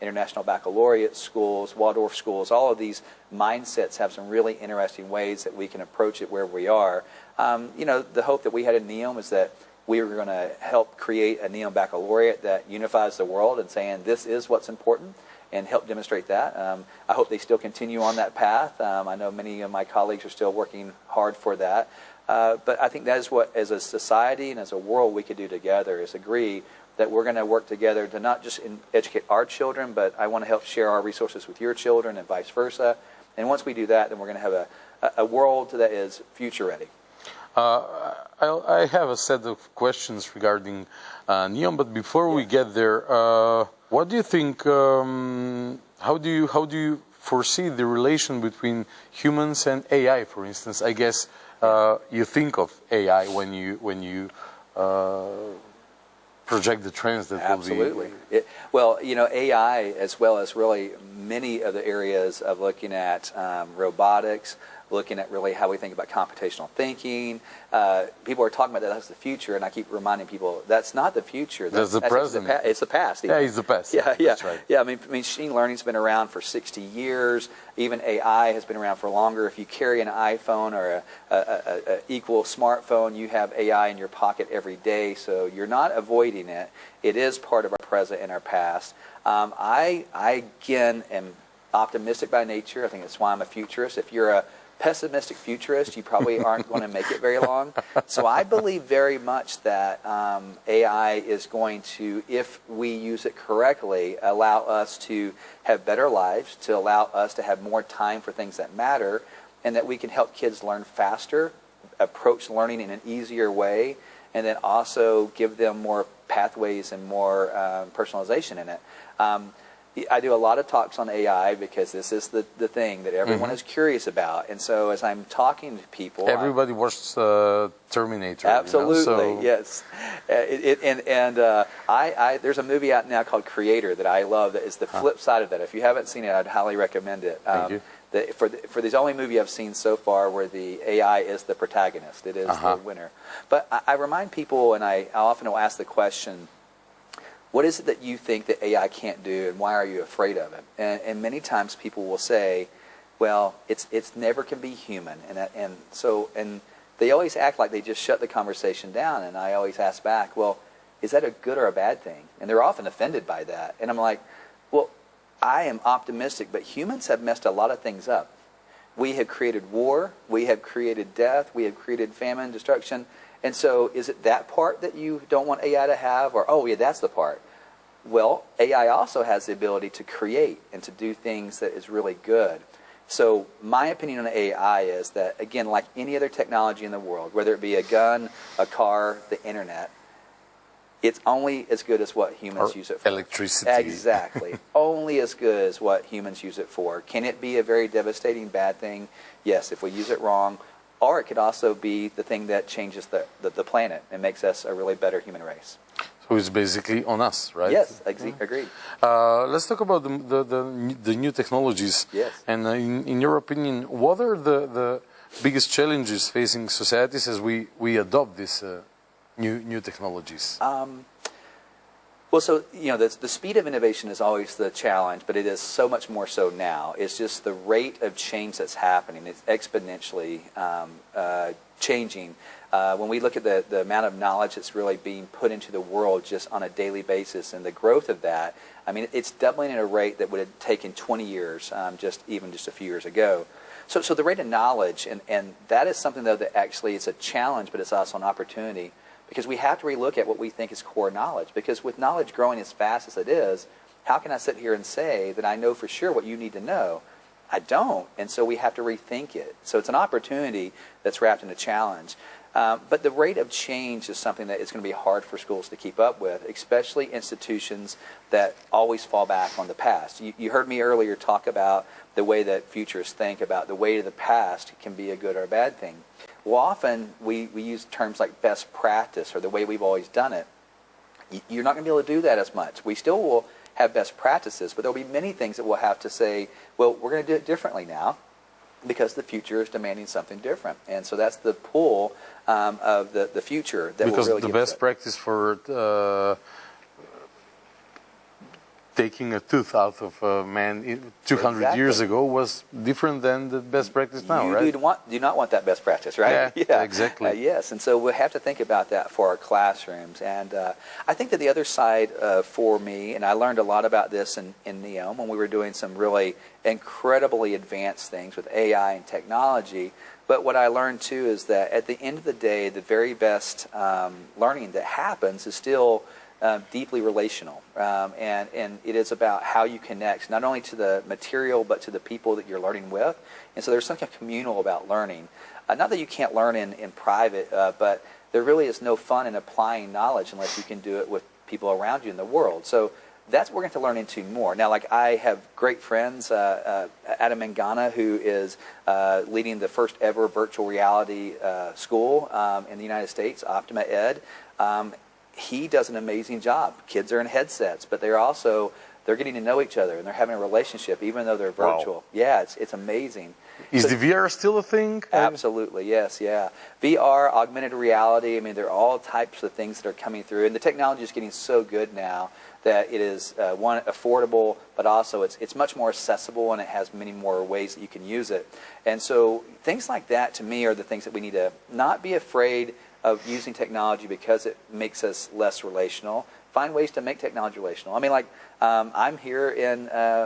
International Baccalaureate schools, Waldorf schools, all of these mindsets have some really interesting ways that we can approach it where we are. The hope that we had in Neom is that we were going to help create a Neom Baccalaureate that unifies the world and saying this is what's important and help demonstrate that. I hope they still continue on that path. I know many of my colleagues are still working hard for that. But I think that is what, as a society and as a world, we could do together, is agree that we're going to work together to not just educate our children, but I want to help share our resources with your children and vice versa. And once we do that, then we're going to have a world that is future ready. I have a set of questions regarding Neom, but before we get there, what do you think? How do you foresee the relation between humans and AI? For instance, I guess you think of AI when you project the trends that Absolutely. Will be. AI, as well as really many of the areas of looking at robotics, looking at really how we think about computational thinking. People are talking about that as the future, and I keep reminding people that's not the future. That's the present. It's the past. Yeah, it's the past. Yeah. That's right. Yeah, I mean, machine learning's been around for 60 years. Even AI has been around for longer. If you carry an iPhone or a equal smartphone, you have AI in your pocket every day, so you're not avoiding it. It is part of our present and our past. I again, am optimistic by nature. I think that's why I'm a futurist. If you're a pessimistic futurist, you probably aren't going to make it very long. So I believe very much that AI is going to, if we use it correctly, allow us to have better lives, to allow us to have more time for things that matter, and that we can help kids learn faster, approach learning in an easier way, and then also give them more pathways and more personalization in it. I do a lot of talks on AI because this is the thing that everyone is curious about. And so as I'm talking to people... Everybody watched Terminator. Absolutely, yes. There's a movie out now called Creator that I love that is the flip side of that. If you haven't seen it, I'd highly recommend it. Thank you. For the only movie I've seen so far where the AI is the protagonist. It is the winner. But I remind people, and I often will ask the question, what is it that you think that AI can't do, and why are you afraid of it? And many times people will say, well, it's never can be human. And they always act like they just shut the conversation down, and I always ask back, well, is that a good or a bad thing? And they're often offended by that. And I'm like, well, I am optimistic, but humans have messed a lot of things up. We have created war, we have created death, we have created famine, destruction. And so is it that part that you don't want AI to have? Or, oh, yeah, that's the part. Well, AI also has the ability to create and to do things that is really good. So my opinion on AI is that, again, like any other technology in the world, whether it be a gun, a car, the internet, it's only as good as what humans use it for. Electricity. Exactly. Only as good as what humans use it for. Can it be a very devastating bad thing? Yes, if we use it wrong. Or it could also be the thing that changes the planet and makes us a really better human race. So it's basically on us, right? Yes, agreed. Let's talk about the new technologies. Yes. And in your opinion, what are the biggest challenges facing societies as we adopt these new technologies? Well, so, the speed of innovation is always the challenge, but it is so much more so now. It's just the rate of change that's happening. It's exponentially changing. When we look at the amount of knowledge that's really being put into the world just on a daily basis and the growth of that, I mean, it's doubling at a rate that would have taken 20 years, just a few years ago. So the rate of knowledge, and that is something, though, that actually is a challenge, but it's also an opportunity. Because we have to relook at what we think is core knowledge. Because with knowledge growing as fast as it is, how can I sit here and say that I know for sure what you need to know? I don't. And so we have to rethink it. So it's an opportunity that's wrapped in a challenge. But the rate of change is something that is going to be hard for schools to keep up with, especially institutions that always fall back on the past. You heard me earlier talk about the way that futurists think about the way to the past can be a good or a bad thing. Well, often we use terms like best practice or the way we've always done it. You're not going to be able to do that as much. We still will have best practices, but there'll be many things that we'll have to say, well, we're going to do it differently now because the future is demanding something different. And so that's the pull of the future that because will really the give best us practice for taking a tooth out of a man 200 years ago was different than the best practice now, right? You do not want that best practice, right? Yeah. Exactly. Yes, and so we have to think about that for our classrooms. And I think that the other side for me, and I learned a lot about this in Neom when we were doing some really incredibly advanced things with AI and technology. But what I learned too is that at the end of the day, the very best learning that happens is still deeply relational, and it is about how you connect not only to the material but to the people that you're learning with. And so there's something communal about learning. Not that you can't learn in private, but there really is no fun in applying knowledge unless you can do it with people around you in the world. So that's what we're going to learn into more. Now, like I have great friends, Adam in Ghana, who is leading the first ever virtual reality school in the United States, Optima Ed. He does an amazing job. Kids are in headsets, but they're getting to know each other and they're having a relationship even though they're virtual. Wow. Yeah, it's amazing. Is the VR still a thing? Absolutely, yes, yeah. VR, augmented reality, I mean, there are all types of things that are coming through, and the technology is getting so good now that it is, one, affordable, but also it's much more accessible and it has many more ways that you can use it. And so things like that, to me, are the things that we need to not be afraid of using technology because it makes us less relational. Find ways to make technology relational. I mean, like, I'm here in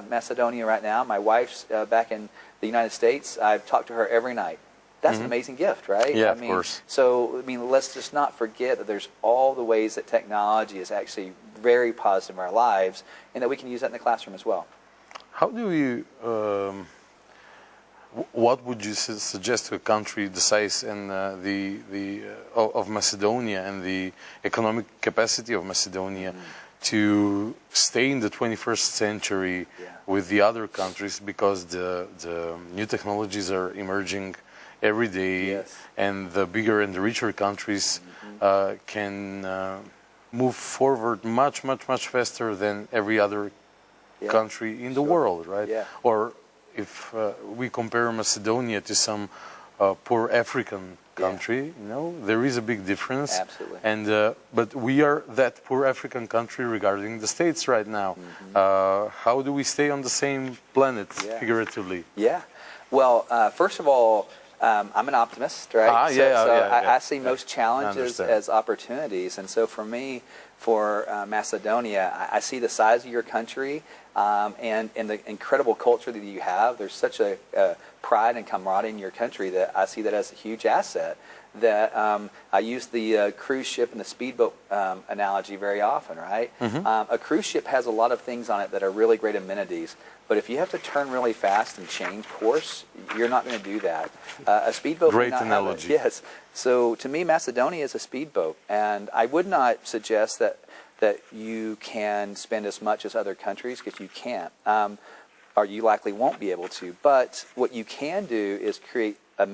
Macedonia right now. My wife's back in the United States. I've talked to her every night. That's an amazing gift, right? Yeah, of course. So, I mean, let's just not forget that there's all the ways that technology is actually very positive in our lives and that we can use that in the classroom as well. How do you... what would you suggest to a country the size and of Macedonia and the economic capacity of Macedonia to stay in the 21st century with the other countries, because the new technologies are emerging every day, and the bigger and the richer countries can move forward much faster than every other country in the world, right? Or if we compare Macedonia to some poor African country, you know, there is a big difference. Absolutely. And but we are that poor African country regarding the States right now. How do we stay on the same planet, figuratively? Yeah. Well, first of all, I'm an optimist, right? I see most challenges as opportunities. And so for me, for Macedonia, I see the size of your country and the incredible culture that you have. There's such a pride and camaraderie in your country that I see that as a huge asset. that I use the cruise ship and the speedboat analogy very often, right? A cruise ship has a lot of things on it that are really great amenities, but if you have to turn really fast and change course, you're not going to do that. A speedboat Great may not analogy. Have yes. So to me, Macedonia is a speedboat, and I would not suggest that you can spend as much as other countries, because you can't, or you likely won't be able to. But what you can do is create a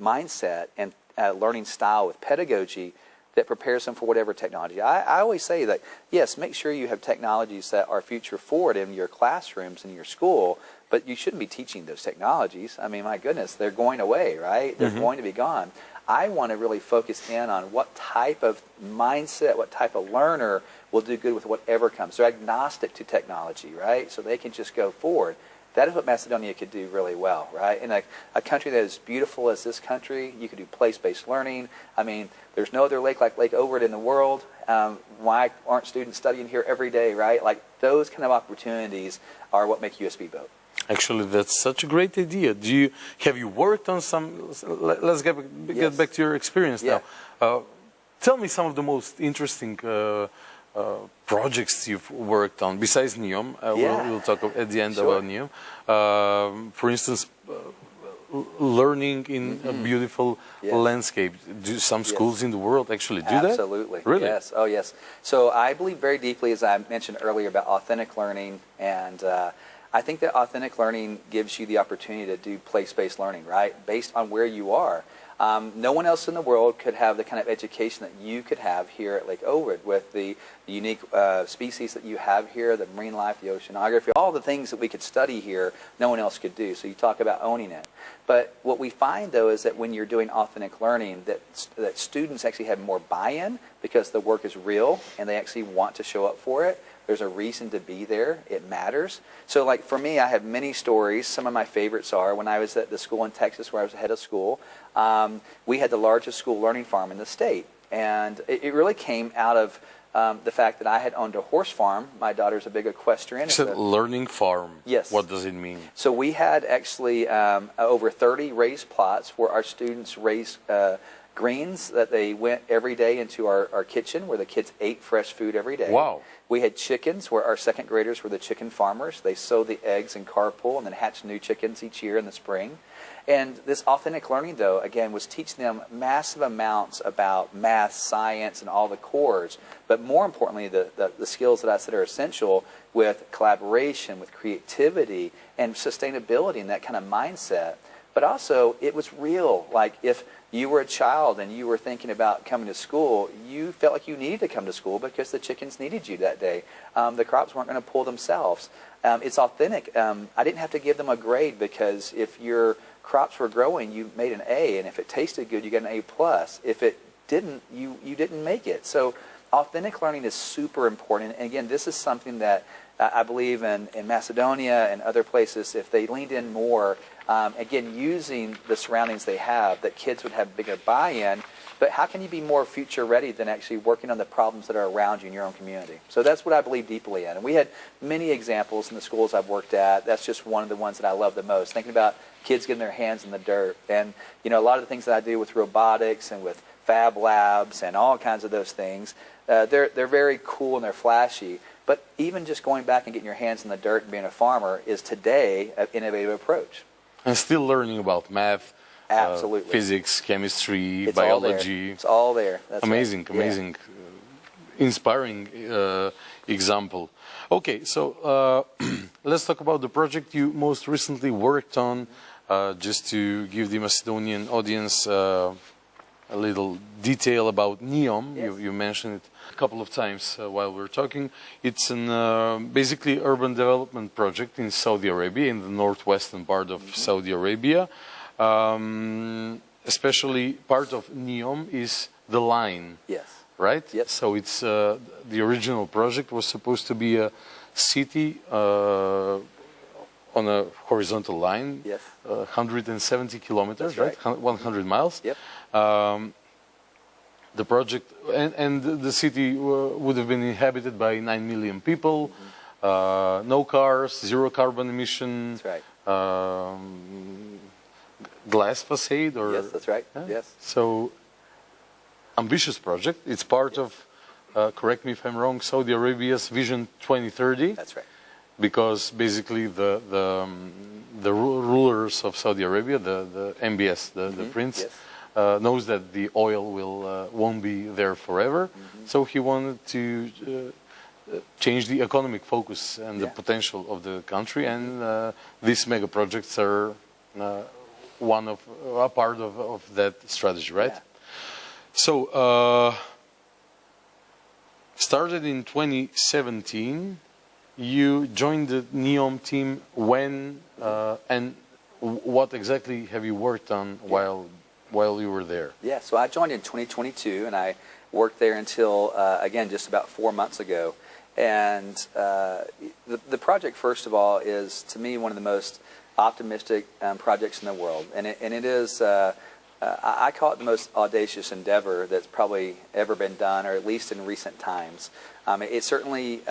mindset and a learning style with pedagogy that prepares them for whatever technology. I always say that, yes, make sure you have technologies that are future forward in your classrooms and your school, but you shouldn't be teaching those technologies. I mean, my goodness, they're going away, right? They're going to be gone. I want to really focus in on what type of mindset, what type of learner will do good with whatever comes. They're agnostic to technology, right? So they can just go forward. That is what Macedonia could do really well, right? In a country that is beautiful as this country, you could do place-based learning. I mean, there's no other lake like Lake Overt in the world. Why aren't students studying here every day, right? Like, those kind of opportunities are what make you a speedboat. Actually, that's such a great idea. Have you worked on some? Let's get back to your experience now. Tell me some of the most interesting projects you've worked on besides Neom. We'll talk at the end about Neom. For instance, learning in a beautiful landscape. Do some schools in the world actually do that? Absolutely. Really? Yes. Oh, yes. So I believe very deeply, as I mentioned earlier, about authentic learning, and I think that authentic learning gives you the opportunity to do place-based learning, right? Based on where you are. No one else in the world could have the kind of education that you could have here at Lake Overt with the unique species that you have here, the marine life, the oceanography, all the things that we could study here, no one else could do. So you talk about owning it. But what we find, though, is that when you're doing authentic learning, that students actually have more buy-in because the work is real and they actually want to show up for it. There's a reason to be there. It matters. So, like, for me, I have many stories. Some of my favorites are when I was at the school in Texas where I was head of school, we had the largest school learning farm in the state. And it really came out of the fact that I had owned a horse farm. My daughter's a big equestrian. It's a learning farm. Yes. What does it mean? So we had actually over 30 raised plots where our students raised greens that they went every day into our kitchen where the kids ate fresh food every day. Wow. We had chickens where our second graders were the chicken farmers. They sow the eggs in carpool and then hatch new chickens each year in the spring. And this authentic learning, though, again, was teaching them massive amounts about math, science, and all the cores. But more importantly, the skills that I said are essential with collaboration, with creativity, and sustainability and that kind of mindset. But also, it was real. Like, if you were a child and you were thinking about coming to school, you felt like you needed to come to school because the chickens needed you that day. The crops weren't going to pull themselves. It's authentic. I didn't have to give them a grade because if your crops were growing, you made an A, and if it tasted good, you got an A+. If it didn't, you didn't make it. So authentic learning is super important. And again, this is something that I believe in Macedonia and other places, if they leaned in more, again, using the surroundings they have, that kids would have bigger buy-in. But how can you be more future ready than actually working on the problems that are around you in your own community? So that's what I believe deeply in. And we had many examples in the schools I've worked at. That's just one of the ones that I love the most, thinking about kids getting their hands in the dirt. And, you know, a lot of the things that I do with robotics and with fab labs and all kinds of those things, they're very cool and they're flashy. But even just going back and getting your hands in the dirt and being a farmer is today an innovative approach. And still learning about math, absolutely, physics, chemistry, it's biology. It's all there. That's amazing, right. amazing, inspiring example. Okay, so let's talk about the project you most recently worked on, just to give the Macedonian audience a little detail about Neom. Yes. You mentioned it a couple of times while we were talking. It's an basically urban development project in Saudi Arabia, in the northwestern part of Saudi Arabia. Especially part of Neom is the line. Yes. Right? Yes. So it's the original project was supposed to be a city on a horizontal line, yes. 170 kilometers, That's right? 100 miles. Yep. The project and the city would have been inhabited by 9 million people. No cars, zero carbon emission. That's right. Glass facade, or yes, that's right. yeah? Yes. So ambitious project. It's part of, correct me if I'm wrong, Saudi Arabia's Vision 2030. That's right. Because basically the rulers of Saudi Arabia, the MBS, the prince, yes. Knows that the oil won't be there forever. So he wanted to change the economic focus and the potential of the country, and these mega projects are a part of that strategy, right? Yeah. So started in 2017. You joined the Neom team when, and what exactly have you worked on while you were there? Yeah, so I joined in 2022, and I worked there until, again, just about 4 months ago. And the project, first of all, is, to me, one of the most optimistic projects in the world. And it is, I call it the most audacious endeavor that's probably ever been done, or at least in recent times. It certainly...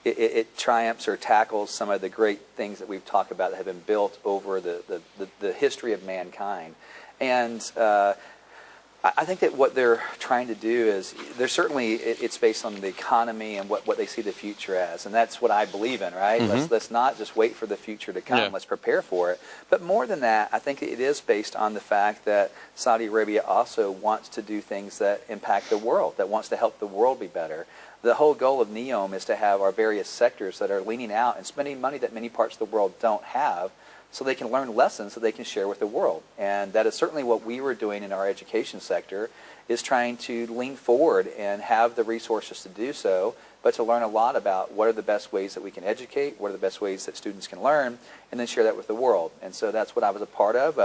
It triumphs or tackles some of the great things that we've talked about that have been built over the history of mankind. And I think that what they're trying to do is, it's based on the economy and what they see the future as. And that's what I believe in, right? Let's not just wait for the future to come. Let's prepare for it. But more than that, I think it is based on the fact that Saudi Arabia also wants to do things that impact the world, that wants to help the world be better. The whole goal of Neom is to have our various sectors that are leaning out and spending money that many parts of the world don't have, so they can learn lessons that they can share with the world. And that is certainly what we were doing in our education sector, is trying to lean forward and have the resources to do so, but to learn a lot about what are the best ways that we can educate, what are the best ways that students can learn, and then share that with the world. And so that's what I was a part of.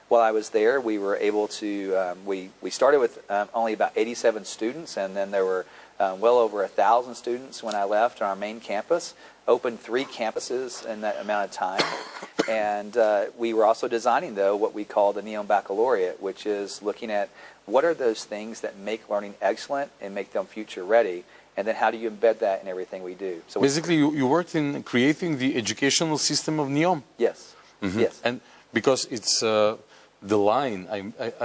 While I was there, we were able to, we started with only about 87 students, and then there were well over 1,000 students when I left on our main campus, opened 3 campuses in that amount of time. And we were also designing, though, what we call the Neom Baccalaureate, which is looking at what are those things that make learning excellent and make them future ready, and then how do you embed that in everything we do. So basically, you worked in creating the educational system of Neom? Yes. Yes. And because it's... the line I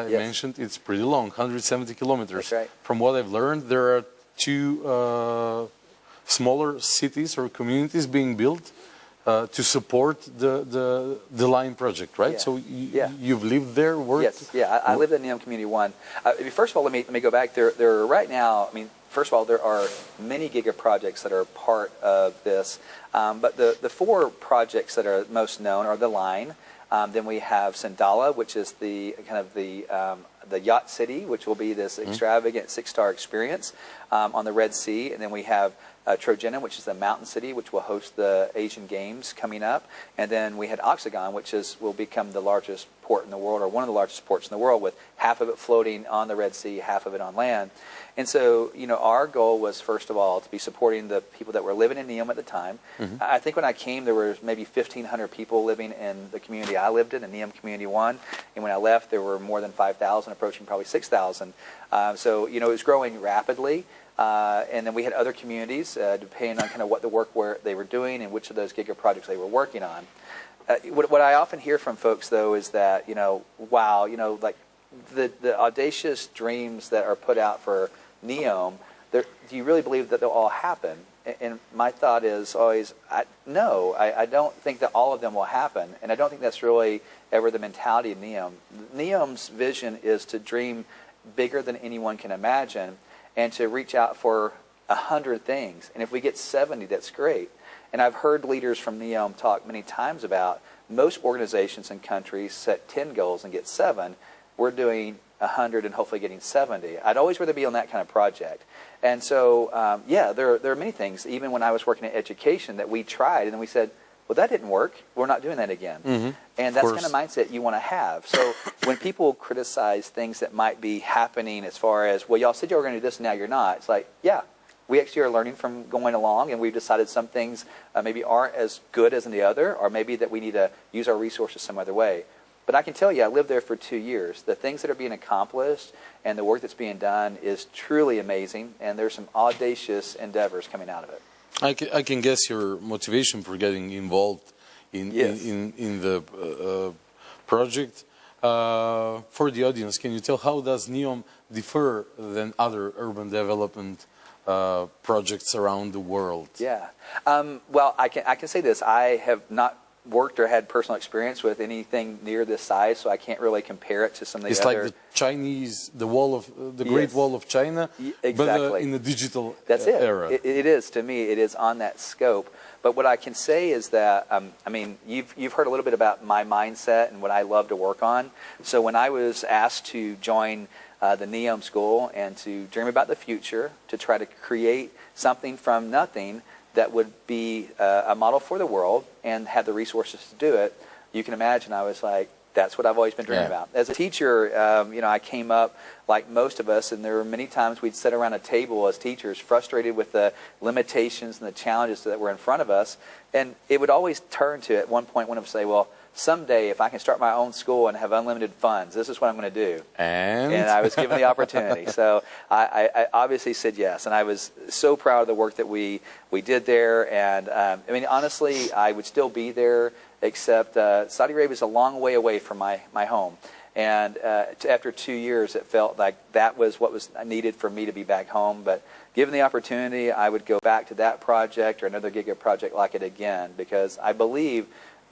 mentioned, it's pretty long, 170 kilometers. That's right. From what I've learned, there are 2 smaller cities or communities being built to support the line project, right? Yeah. So you've lived there, worked? Yes, yeah, I lived in Neom Community 1. First of all, let me go back. There are right now, first of all, there are many giga projects that are part of this, but the 4 projects that are most known are the line. Then we have Sandala, which is the yacht city, which will be this extravagant 6-star experience on the Red Sea. And then we have Trojena, which is the mountain city, which will host the Asian Games coming up. And then we had Oxagon, which will become the largest port in the world, or one of the largest ports in the world, with half of it floating on the Red Sea, half of it on land. And so, our goal was, first of all, to be supporting the people that were living in Neom at the time. I think when I came, there were maybe 1,500 people living in the community I lived in Neom Community 1. And when I left, there were more than 5,000, approaching probably 6,000. So, it was growing rapidly. And then we had other communities, depending on kind of what the work they were doing and which of those giga projects they were working on. What I often hear from folks, though, is that, wow, like the audacious dreams that are put out for Neom, do you really believe that they'll all happen? And my thought is always, no, I don't think that all of them will happen. And I don't think that's really ever the mentality of Neom. Neom's vision is to dream bigger than anyone can imagine, and to reach out for 100 things. And if we get 70, that's great. And I've heard leaders from Neom talk many times about most organizations and countries set 10 goals and get 7. We're doing 100 and hopefully getting 70. I'd always rather be on that kind of project. And so, there are many things, even when I was working in education, that we tried, and then we said, well, that didn't work. We're not doing that again. And that's the kind of mindset you want to have. So when people criticize things that might be happening as far as, well, y'all said you were going to do this, and now you're not. It's like, yeah, we actually are learning from going along, and we've decided some things maybe aren't as good as in the other, or maybe that we need to use our resources some other way. But I can tell you, I lived there for 2 years. The things that are being accomplished and the work that's being done is truly amazing, and there's some audacious endeavors coming out of it. I can guess your motivation for getting involved in the project. For the audience, can you tell how does Neom differ than other urban development projects around the world? Yeah. Well, I can say this. I have not worked or had personal experience with anything near this size, so I can't really compare it to some of the it's other. It's like the Chinese, the Great Yes. Wall of China, Exactly. but in the digital That's era. It is, to me, it is on that scope. But what I can say is that, I mean, you've heard a little bit about my mindset and what I love to work on. So when I was asked to join the Neom school and to dream about the future, to try to create something from nothing that would be a model for the world and have the resources to do it, you can imagine I was like, that's what I've always been dreaming about. As a teacher, I came up like most of us, and there were many times we'd sit around a table as teachers, frustrated with the limitations and the challenges that were in front of us. And it would always turn to, at one point, one of us say, well, someday if I can start my own school and have unlimited funds, this is what I'm going to do. And I was given the opportunity. So I obviously said yes. And I was so proud of the work that we did there. And I mean, honestly, I would still be there, except Saudi Arabia is a long way away from my home. And after 2 years, it felt like that was what was needed for me to be back home. But given the opportunity, I would go back to that project or another giga project like it again, because I believe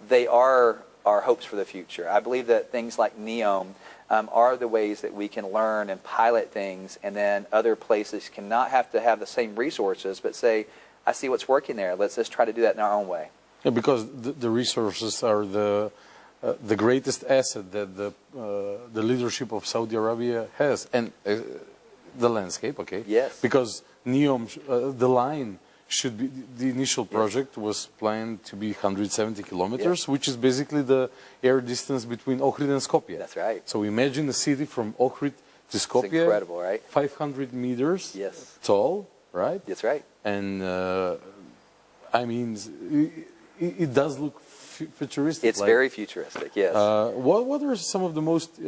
they are our hopes for the future. I believe that things like Neom are the ways that we can learn and pilot things, and then other places cannot have to have the same resources, but say, I see what's working there. Let's just try to do that in our own way. Yeah, because the resources are the greatest asset that the leadership of Saudi Arabia has, and the landscape. Okay. Yes. Because Neom, the line should be, the initial project was planned to be 170 kilometers, which is basically the air distance between Ohrid and Skopje. That's right. So imagine a city from Ohrid to Skopje. It's incredible, right? 500 meters Yes. tall, right? That's right. And I mean, it does look futuristic. It's very futuristic, yes. What are some of the most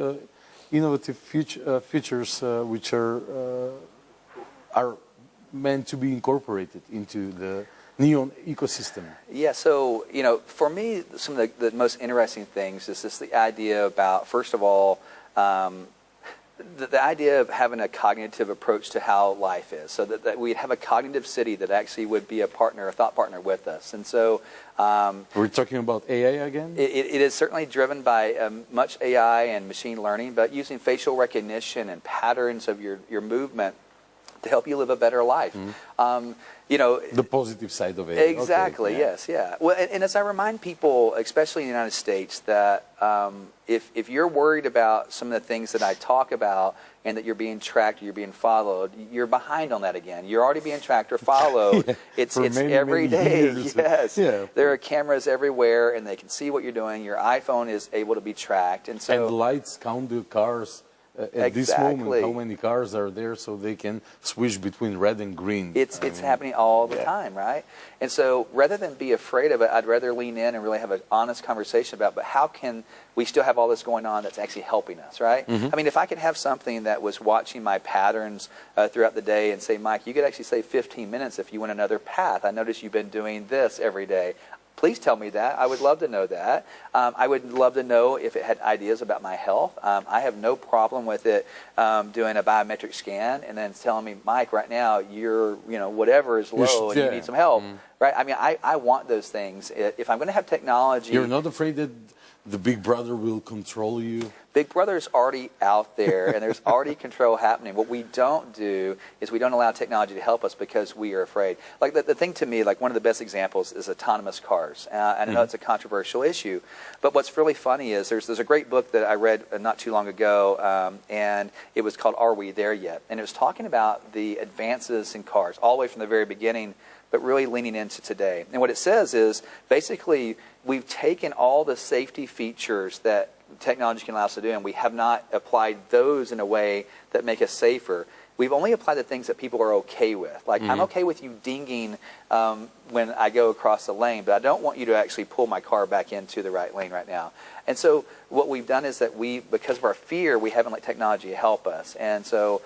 innovative features which are meant to be incorporated into the Neom ecosystem? Yeah, so, for me, some of the most interesting things is just the idea about, first of all, the idea of having a cognitive approach to how life is, so that we'd have a cognitive city that actually would be a partner, a thought partner with us. And so we're talking about AI again? It is certainly driven by much AI and machine learning, but using facial recognition and patterns of your movement to help you live a better life. The positive side of it. Exactly, okay, yes, yeah. Well, and as I remind people, especially in the United States, that if you're worried about some of the things that I talk about and that you're being tracked or you're being followed, you're behind on that again. You're already being tracked or followed. Yeah, it's many, every many day. years. Yes. Yeah. There are cameras everywhere and they can see what you're doing. Your iPhone is able to be tracked. And so the lights count the cars. At this moment, how many cars are there so they can switch between red and green? It's happening all the time, right? And so rather than be afraid of it, I'd rather lean in and really have an honest conversation about, but how can we still have all this going on that's actually helping us, right? Mm-hmm. I mean, if I could have something that was watching my patterns throughout the day and say, Mike, you could actually save 15 minutes if you went another path. I notice you've been doing this every day. Please tell me that. I would love to know that. I would love to know if it had ideas about my health. I have no problem with it doing a biometric scan and then telling me, Mike, right now you're, whatever is low and you need some help. Right? I mean, I want those things. If I'm going to have technology... You're not afraid that the Big Brother will control you? Big Brother's already out there, and there's already control happening. What we don't do is we don't allow technology to help us because we are afraid. Like the thing to me, like one of the best examples is autonomous cars. And I know it's a controversial issue, but what's really funny is there's a great book that I read not too long ago, and it was called Are We There Yet? And it was talking about the advances in cars, all the way from the very beginning, but really leaning into today. And what it says is, basically, we've taken all the safety features that technology can allow us to do, and we have not applied those in a way that make us safer. We've only applied the things that people are okay with. Like, I'm okay with you dinging when I go across the lane, but I don't want you to actually pull my car back into the right lane right now. And so what we've done is that because of our fear, we haven't let technology help us. And so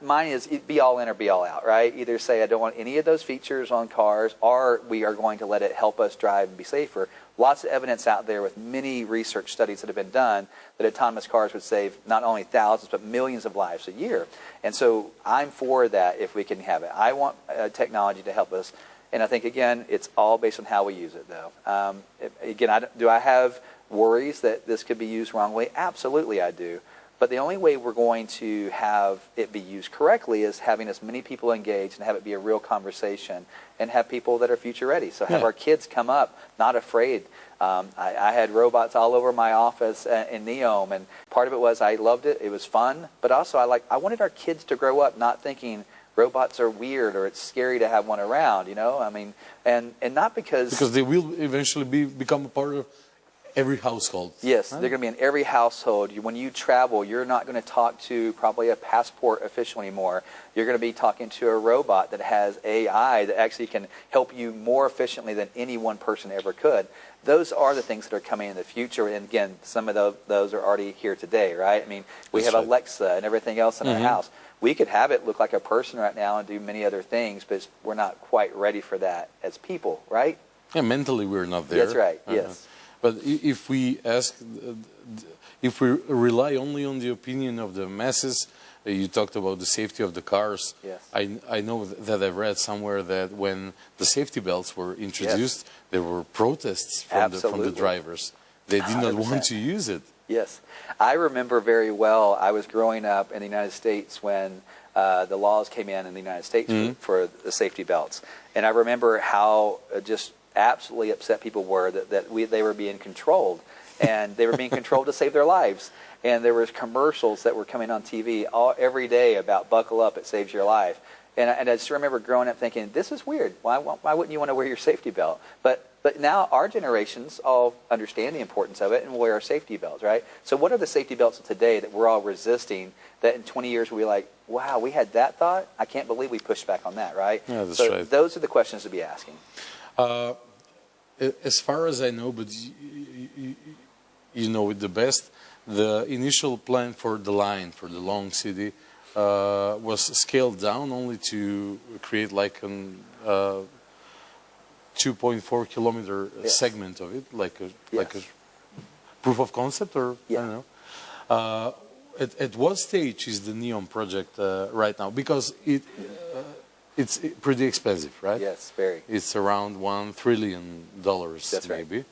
mine is be all in or be all out, right? Either say I don't want any of those features on cars, or we are going to let it help us drive and be safer. lots of evidence out there with many research studies that have been done that autonomous cars would save not only thousands but millions of lives a year. And so I'm for that if we can have it. I want technology to help us. And I think, again, it's all based on how we use it, though. Do I have worries that this could be used wrongly? Absolutely I do. But the only way we're going to have it be used correctly is having as many people engaged and have it be a real conversation and have people that are future ready. So have our kids come up not afraid. I had robots all over my office in Neom, and part of it was I loved it. It was fun. But also I wanted our kids to grow up not thinking robots are weird or it's scary to have one around, you know? I mean, and not because... Because they will eventually become a part of every household. Yes, they're going to be in every household. When you travel, you're not going to talk to probably a passport official anymore. You're going to be talking to a robot that has AI that actually can help you more efficiently than any one person ever could. Those are the things that are coming in the future. And again, some of those are already here today, right? I mean, we have Alexa and everything else in our house. We could have it look like a person right now and do many other things, but we're not quite ready for that as people, right? Yeah, mentally we're not there. That's right, yes. But if we rely only on the opinion of the masses, you talked about the safety of the cars. Yes. I know that I read somewhere that when the safety belts were introduced, there were protests from the drivers. They did not 100%. want to use it. Yes. I remember very well, I was growing up in the United States when the laws came in the United States for the safety belts. And I remember how just absolutely upset people were that they were being controlled, and they were being controlled to save their lives. And there was commercials that were coming on TV every day about buckle up, it saves your life. And I just remember growing up thinking, this is weird. Why wouldn't you want to wear your safety belt? But now our generations all understand the importance of it and wear our safety belts, right? So what are the safety belts of today that we're all resisting that in 20 years we'll be like, wow, we had that thought? I can't believe we pushed back on that, right? Yeah, that's so right. Those are the questions to be asking. As far as I know, but you know it the best, the initial plan for the line, for the long city, was scaled down only to create like an 2.4 kilometer segment of it, like a proof of concept, or I don't know. At what stage is the Neom project right now? Because it's pretty expensive, right? Yes, very. It's around $1 trillion, That's maybe.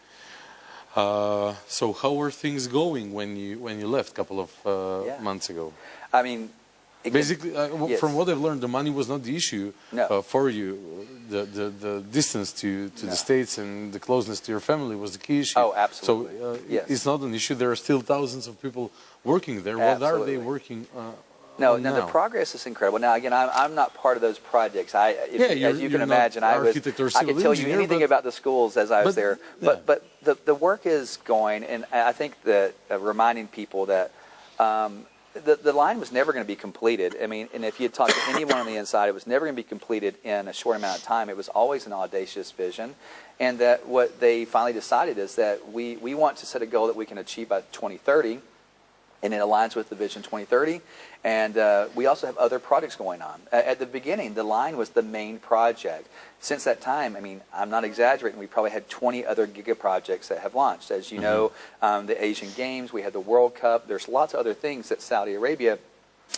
Right. So how were things going when you left a couple of months ago? I mean, again, basically, from what I've learned, the money was not the issue for you. The distance to the States and the closeness to your family was the key issue. Oh, absolutely. So it's not an issue. There are still thousands of people working there. What are they working No, the progress is incredible. Now, again, I'm not part of those projects. As you can imagine, I could tell you anything about the schools as I was there. But the work is going, and I think that reminding people that the line was never going to be completed. I mean, and if you talk to anyone on the inside, it was never going to be completed in a short amount of time. It was always an audacious vision. And that what they finally decided is that we want to set a goal that we can achieve by 2030, and it aligns with the Vision 2030. And we also have other projects going on. At the beginning, the line was the main project. Since that time, I mean, I'm not exaggerating, we probably had 20 other giga projects that have launched. As you know, the Asian Games, we had the World Cup. There's lots of other things that Saudi Arabia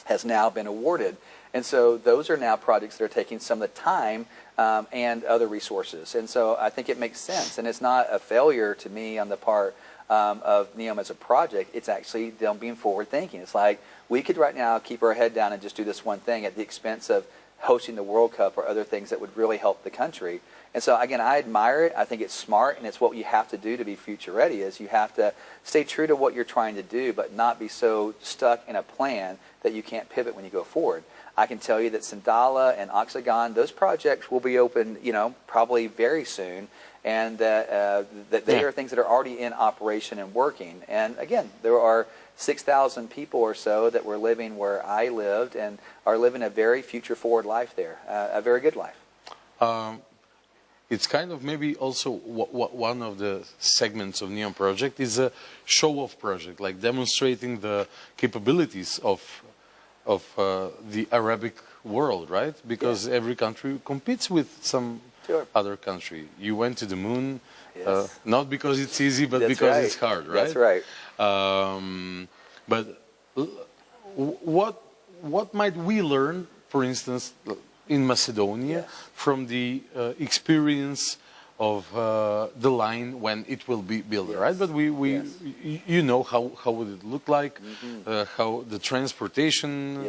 has now been awarded. And so those are now projects that are taking some of the time and other resources. And so I think it makes sense. And it's not a failure to me on the part of Neom as a project. It's actually them being forward thinking. It's like we could right now keep our head down and just do this one thing at the expense of hosting the World Cup or other things that would really help the country. And so again, I admire it. I think it's smart, and it's what you have to do to be future ready. Is you have to stay true to what you're trying to do, but not be so stuck in a plan that you can't pivot when you go forward. I can tell you that Sandala and Oxagon, those projects will be open, probably very soon, and that they are things that are already in operation and working. And again, there are 6,000 people or so that were living where I lived and are living a very future-forward life there, a very good life. It's kind of maybe also one of the segments of Neom project is a show-off project, like demonstrating the capabilities of the Arabic world, right? Because every country competes with some other country. You went to the moon, Yes. not because it's easy, but That's because right. it's hard, right? That's right. But what might we learn, for instance, in Macedonia, from the experience of the line when it will be built, right? But you know how would it look like, how the transportation,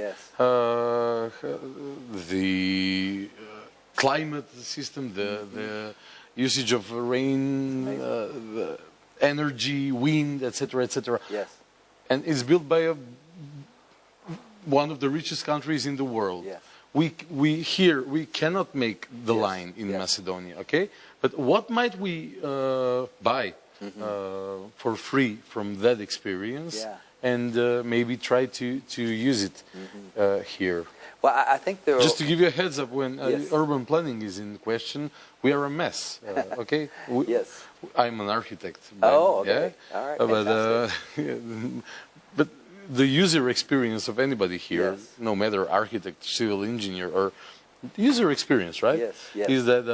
the climate system, the usage of rain, the energy, wind, etc., etc. Yes. And it's built by one of the richest countries in the world. Yes. We cannot make the line in Macedonia, okay? But what might we buy for free from that experience, and maybe try to use it here? Well, I think there. Just to give you a heads up, when urban planning is in question, we are a mess. Okay. Yes. I'm an architect. Oh, okay. All right. But the user experience of anybody here, no matter architect, civil engineer, or user experience, right? Yes. Is that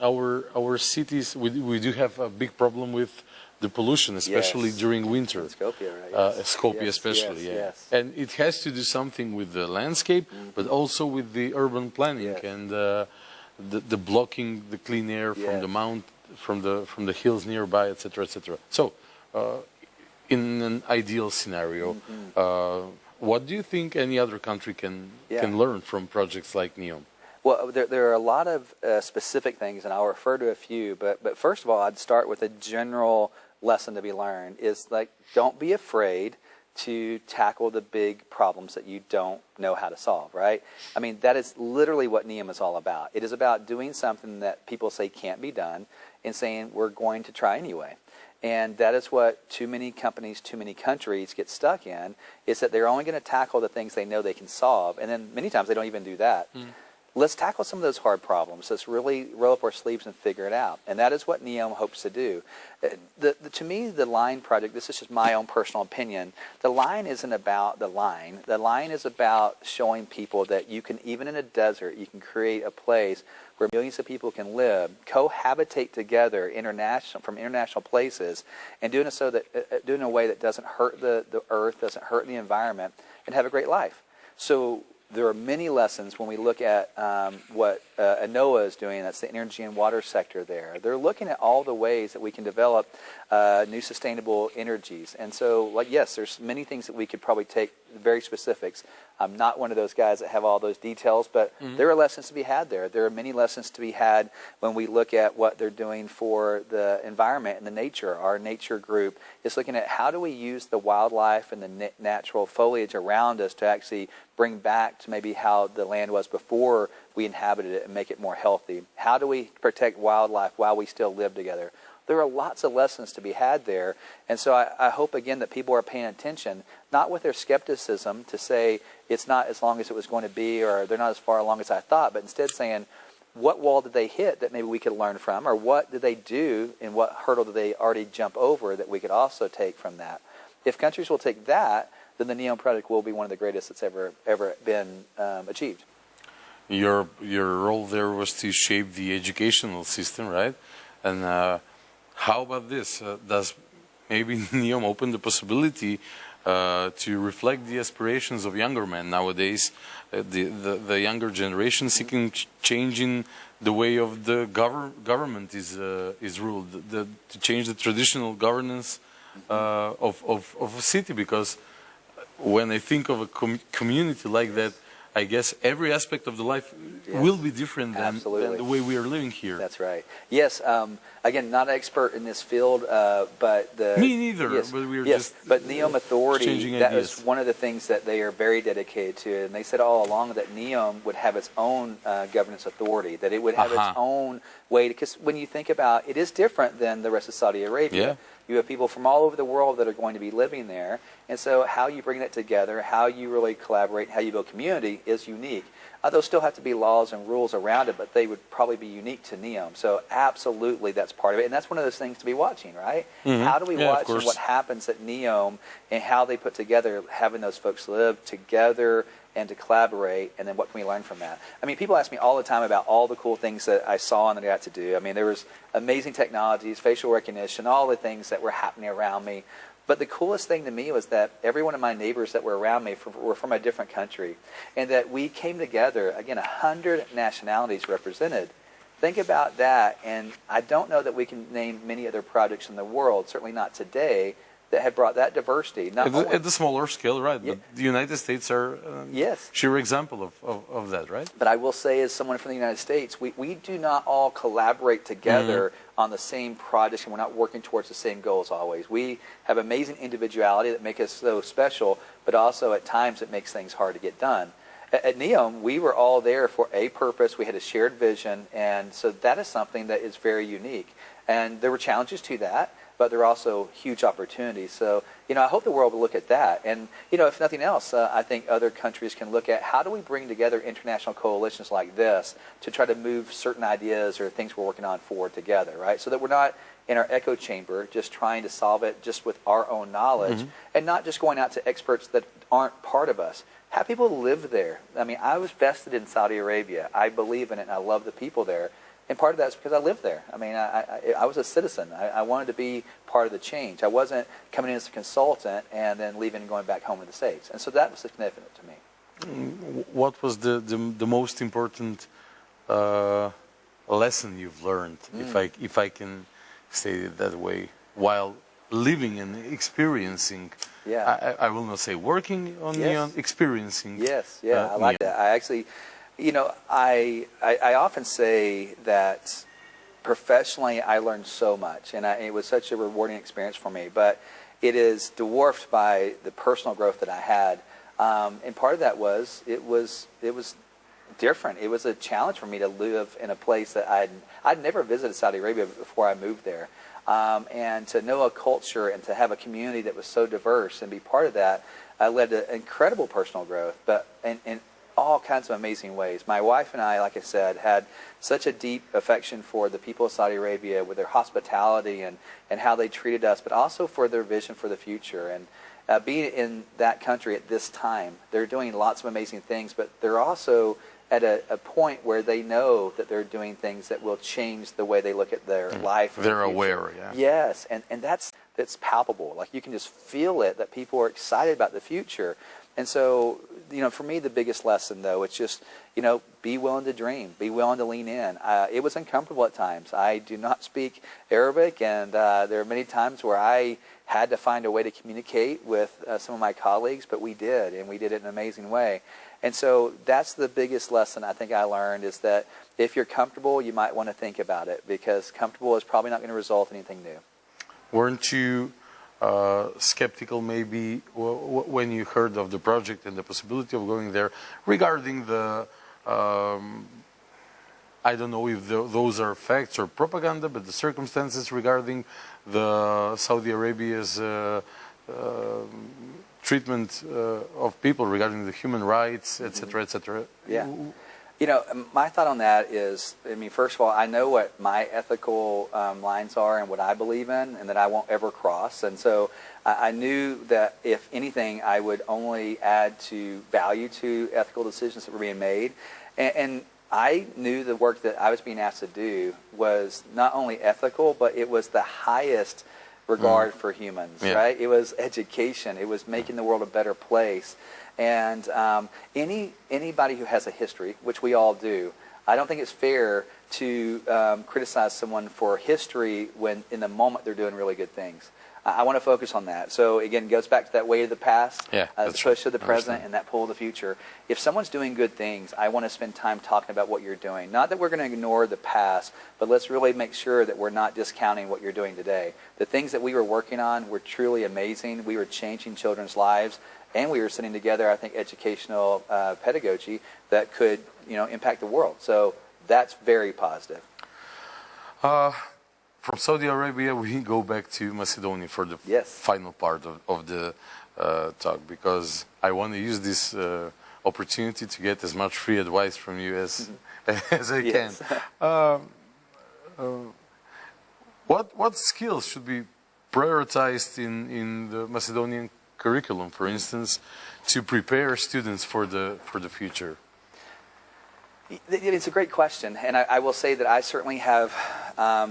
our cities, we do have a big problem with the pollution, especially during winter. Skopje, right? Skopje especially, And it has to do something with the landscape, but also with the urban planning and the blocking the clean air from the mount, from the hills nearby, etc., etc. So, in an ideal scenario, what do you think any other country can learn from projects like Neom? Well, there are a lot of specific things, and I'll refer to a few. But first of all, I'd start with a general lesson to be learned: is like, don't be afraid to tackle the big problems that you don't know how to solve. Right? I mean, that is literally what Neom is all about. It is about doing something that people say can't be done, and saying we're going to try anyway. And that is what too many companies, too many countries get stuck in, is that they're only going to tackle the things they know they can solve. And then many times they don't even do that. Let's tackle some of those hard problems. Let's really roll up our sleeves and figure it out. And that is what Neom hopes to do. To me, the line project, this is just my own personal opinion, the line isn't about the line. The line is about showing people that you can, even in a desert, you can create a place where millions of people can live, cohabitate together from international places, and do it in a way that doesn't hurt the earth, doesn't hurt the environment, and have a great life. So there are many lessons when we look at what NOAA is doing. That's the energy and water sector there. They're looking at all the ways that we can develop new sustainable energies. And so, like, yes, there's many things that we could probably take, very specifics. I'm not one of those guys that have all those details, but there are lessons to be had there. There are many lessons to be had when we look at what they're doing for the environment and the nature. Our nature group is looking at how do we use the wildlife and the natural foliage around us to actually bring back to maybe how the land was before we inhabited it and make it more healthy. How do we protect wildlife while we still live together? There are lots of lessons to be had there. And so I hope, again, that people are paying attention, not with their skepticism to say it's not as long as it was going to be, or they're not as far along as I thought, but instead saying, what wall did they hit that maybe we could learn from, or what did they do and what hurdle did they already jump over that we could also take from that? If countries will take that, then the Neom project will be one of the greatest that's ever been achieved. Your role there was to shape the educational system, right? And how about this? Does maybe Neom open the possibility to reflect the aspirations of younger men nowadays, the younger generation seeking changing the way of the government is ruled, to change the traditional governance of a city? Because when I think of a community like that, I guess every aspect of the life will be different than the way we are living here. That's right. Yes. Again, not an expert in this field, but me neither. Yes, but we are but Neom Authority, that ideas. is one of the things that they are very dedicated to, and they said all along that Neom would have its own governance authority, that it would have its own way. Because when you think about it, is different than the rest of Saudi Arabia. Yeah. You have people from all over the world that are going to be living there. And so how you bring that together, how you really collaborate, how you build community is unique. There'll still have to be laws and rules around it, but they would probably be unique to Neom. So absolutely that's part of it. And that's one of those things to be watching, right? How do we watch what happens at Neom and how they put together having those folks live together and to collaborate, and then what can we learn from that? I mean, people ask me all the time about all the cool things that I saw and that I got to do. I mean, there was amazing technologies, facial recognition, all the things that were happening around me. But the coolest thing to me was that every one of my neighbors that were around me were from a different country, and that we came together, again, 100 nationalities represented. Think about that, and I don't know that we can name many other projects in the world, certainly not today, that have brought that diversity. At the smaller scale, right? Yeah. But the United States are yes. sheer example of that, right? But I will say, as someone from the United States, we do not all collaborate together on the same projects, and we're not working towards the same goals always. We have amazing individuality that make us so special, but also at times it makes things hard to get done. At Neom, we were all there for a purpose. We had a shared vision, and so that is something that is very unique. And there were challenges to that, but there are also huge opportunities. So, I hope the world will look at that. And, if nothing else, I think other countries can look at how do we bring together international coalitions like this to try to move certain ideas or things we're working on forward together, right? So that we're not in our echo chamber just trying to solve it just with our own knowledge and not just going out to experts that aren't part of us. Have people live there. I mean, I was vested in Saudi Arabia. I believe in it, and I love the people there. And part of that is because I lived there. I mean, I was a citizen. I wanted to be part of the change. I wasn't coming in as a consultant and then leaving and going back home to the States. And so that was significant to me. What was the most important lesson you've learned, if I can say it that way, while living and experiencing? Yeah. I will not say working on Neom, experiencing. Yes, I like that. I actually, I often say that professionally I learned so much, and it was such a rewarding experience for me, but it is dwarfed by the personal growth that I had. And part of that was, it was different. It was a challenge for me to live in a place that I'd never visited Saudi Arabia before I moved there. And to know a culture and to have a community that was so diverse and be part of that led to incredible personal growth, but in all kinds of amazing ways. My wife and I, like I said, had such a deep affection for the people of Saudi Arabia with their hospitality and how they treated us, but also for their vision for the future. And being in that country at this time, they're doing lots of amazing things, but they're also at a point where they know that they're doing things that will change the way they look at their life. They're aware, yeah. Yes, and that's palpable. Like, you can just feel it, that people are excited about the future. And so, for me, the biggest lesson, though, it's just, be willing to dream, be willing to lean in. It was uncomfortable at times. I do not speak Arabic, and there are many times where I had to find a way to communicate with some of my colleagues, but we did, and we did it in an amazing way. And so that's the biggest lesson I think I learned, is that if you're comfortable, you might want to think about it, because comfortable is probably not going to result in anything new. Weren't you skeptical maybe when you heard of the project and the possibility of going there regarding the, I don't know if those are facts or propaganda, but the circumstances regarding the Saudi Arabia's treatment of people regarding the human rights, etc., etc.? Yeah. My thought on that is, first of all, I know what my ethical lines are and what I believe in, and that I won't ever cross. And so I knew that if anything, I would only add to value to ethical decisions that were being made. And I knew the work that I was being asked to do was not only ethical, but it was the highest regard for humans, right? It was education. It was making the world a better place. And anybody who has a history, which we all do, I don't think it's fair to criticize someone for history when in the moment they're doing really good things. I want to focus on that. So again, it goes back to that way of the past, the push of the present, and that pull of the future. If someone's doing good things, I want to spend time talking about what you're doing. Not that we're going to ignore the past, but let's really make sure that we're not discounting what you're doing today. The things that we were working on were truly amazing. We were changing children's lives, and we were sitting together, I think, educational pedagogy that could, impact the world. So that's very positive. From Saudi Arabia, we go back to Macedonia for the final part of the talk, because I want to use this opportunity to get as much free advice from you as I can. What skills should be prioritized in the Macedonian curriculum, for instance, to prepare students for the future? It's a great question, and I will say that I certainly have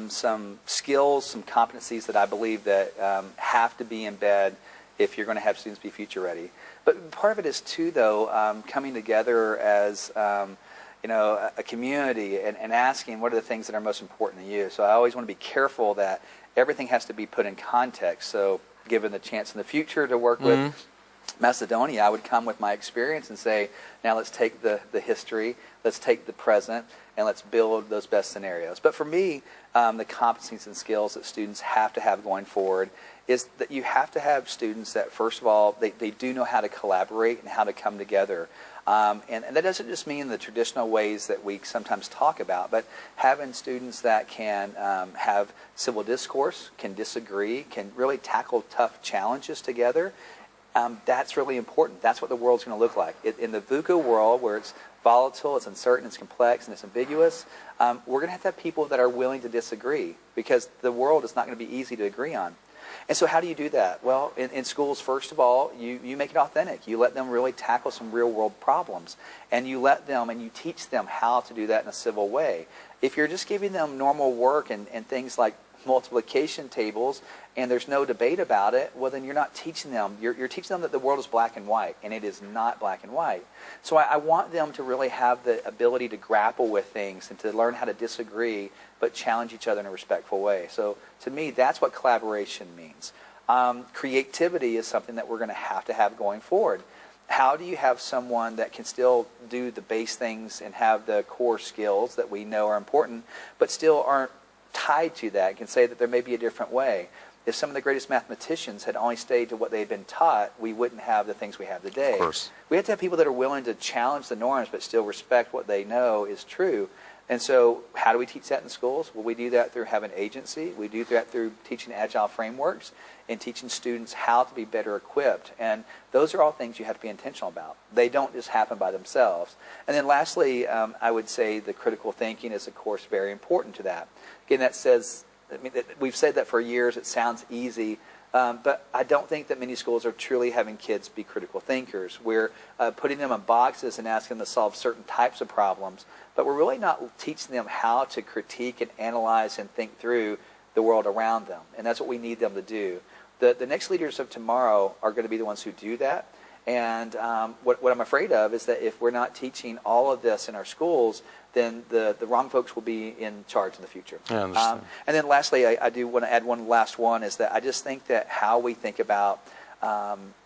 some skills, some competencies that I believe that have to be in bed if you're going to have students be future ready. But part of it is too, though, coming together as a community and asking what are the things that are most important to you. So I always want to be careful that everything has to be put in context. So given the chance in the future to work with Macedonia, I would come with my experience and say, now let's take the history, let's take the present, and let's build those best scenarios. But for me, the competencies and skills that students have to have going forward is that you have to have students that, first of all, they do know how to collaborate and how to come together. And that doesn't just mean the traditional ways that we sometimes talk about, but having students that can have civil discourse, can disagree, can really tackle tough challenges together. That's really important. That's what the world's going to look like. In the VUCA world, where it's volatile, it's uncertain, it's complex, and it's ambiguous, we're going to have people that are willing to disagree, because the world is not going to be easy to agree on. And so how do you do that? Well, in schools, first of all, you make it authentic. You let them really tackle some real-world problems, and you let them and you teach them how to do that in a civil way. If you're just giving them normal work and things like multiplication tables, and there's no debate about it, well, then you're not teaching them. You're teaching them that the world is black and white, and it is not black and white. So I want them to really have the ability to grapple with things and to learn how to disagree, but challenge each other in a respectful way. So to me, that's what collaboration means. Creativity is something that we're going to have going forward. How do you have someone that can still do the base things and have the core skills that we know are important, but still aren't tied to that, can say that there may be a different way? If some of the greatest mathematicians had only stayed to what they'd been taught, we wouldn't have the things we have today. Of course. We have to have people that are willing to challenge the norms but still respect what they know is true. And so how do we teach that in schools? Well, we do that through having agency. We do that through teaching agile frameworks and teaching students how to be better equipped. And those are all things you have to be intentional about. They don't just happen by themselves. And then lastly, I would say the critical thinking is, of course, very important to that. Again, that says, we've said that for years. It sounds easy. But I don't think that many schools are truly having kids be critical thinkers. We're putting them in boxes and asking them to solve certain types of problems, but we're really not teaching them how to critique and analyze and think through the world around them. And that's what we need them to do. The next leaders of tomorrow are going to be the ones who do that. And what I'm afraid of is that if we're not teaching all of this in our schools, then the wrong folks will be in charge in the future. I understand. And then lastly, I do want to add one last one, is that I just think that how we think about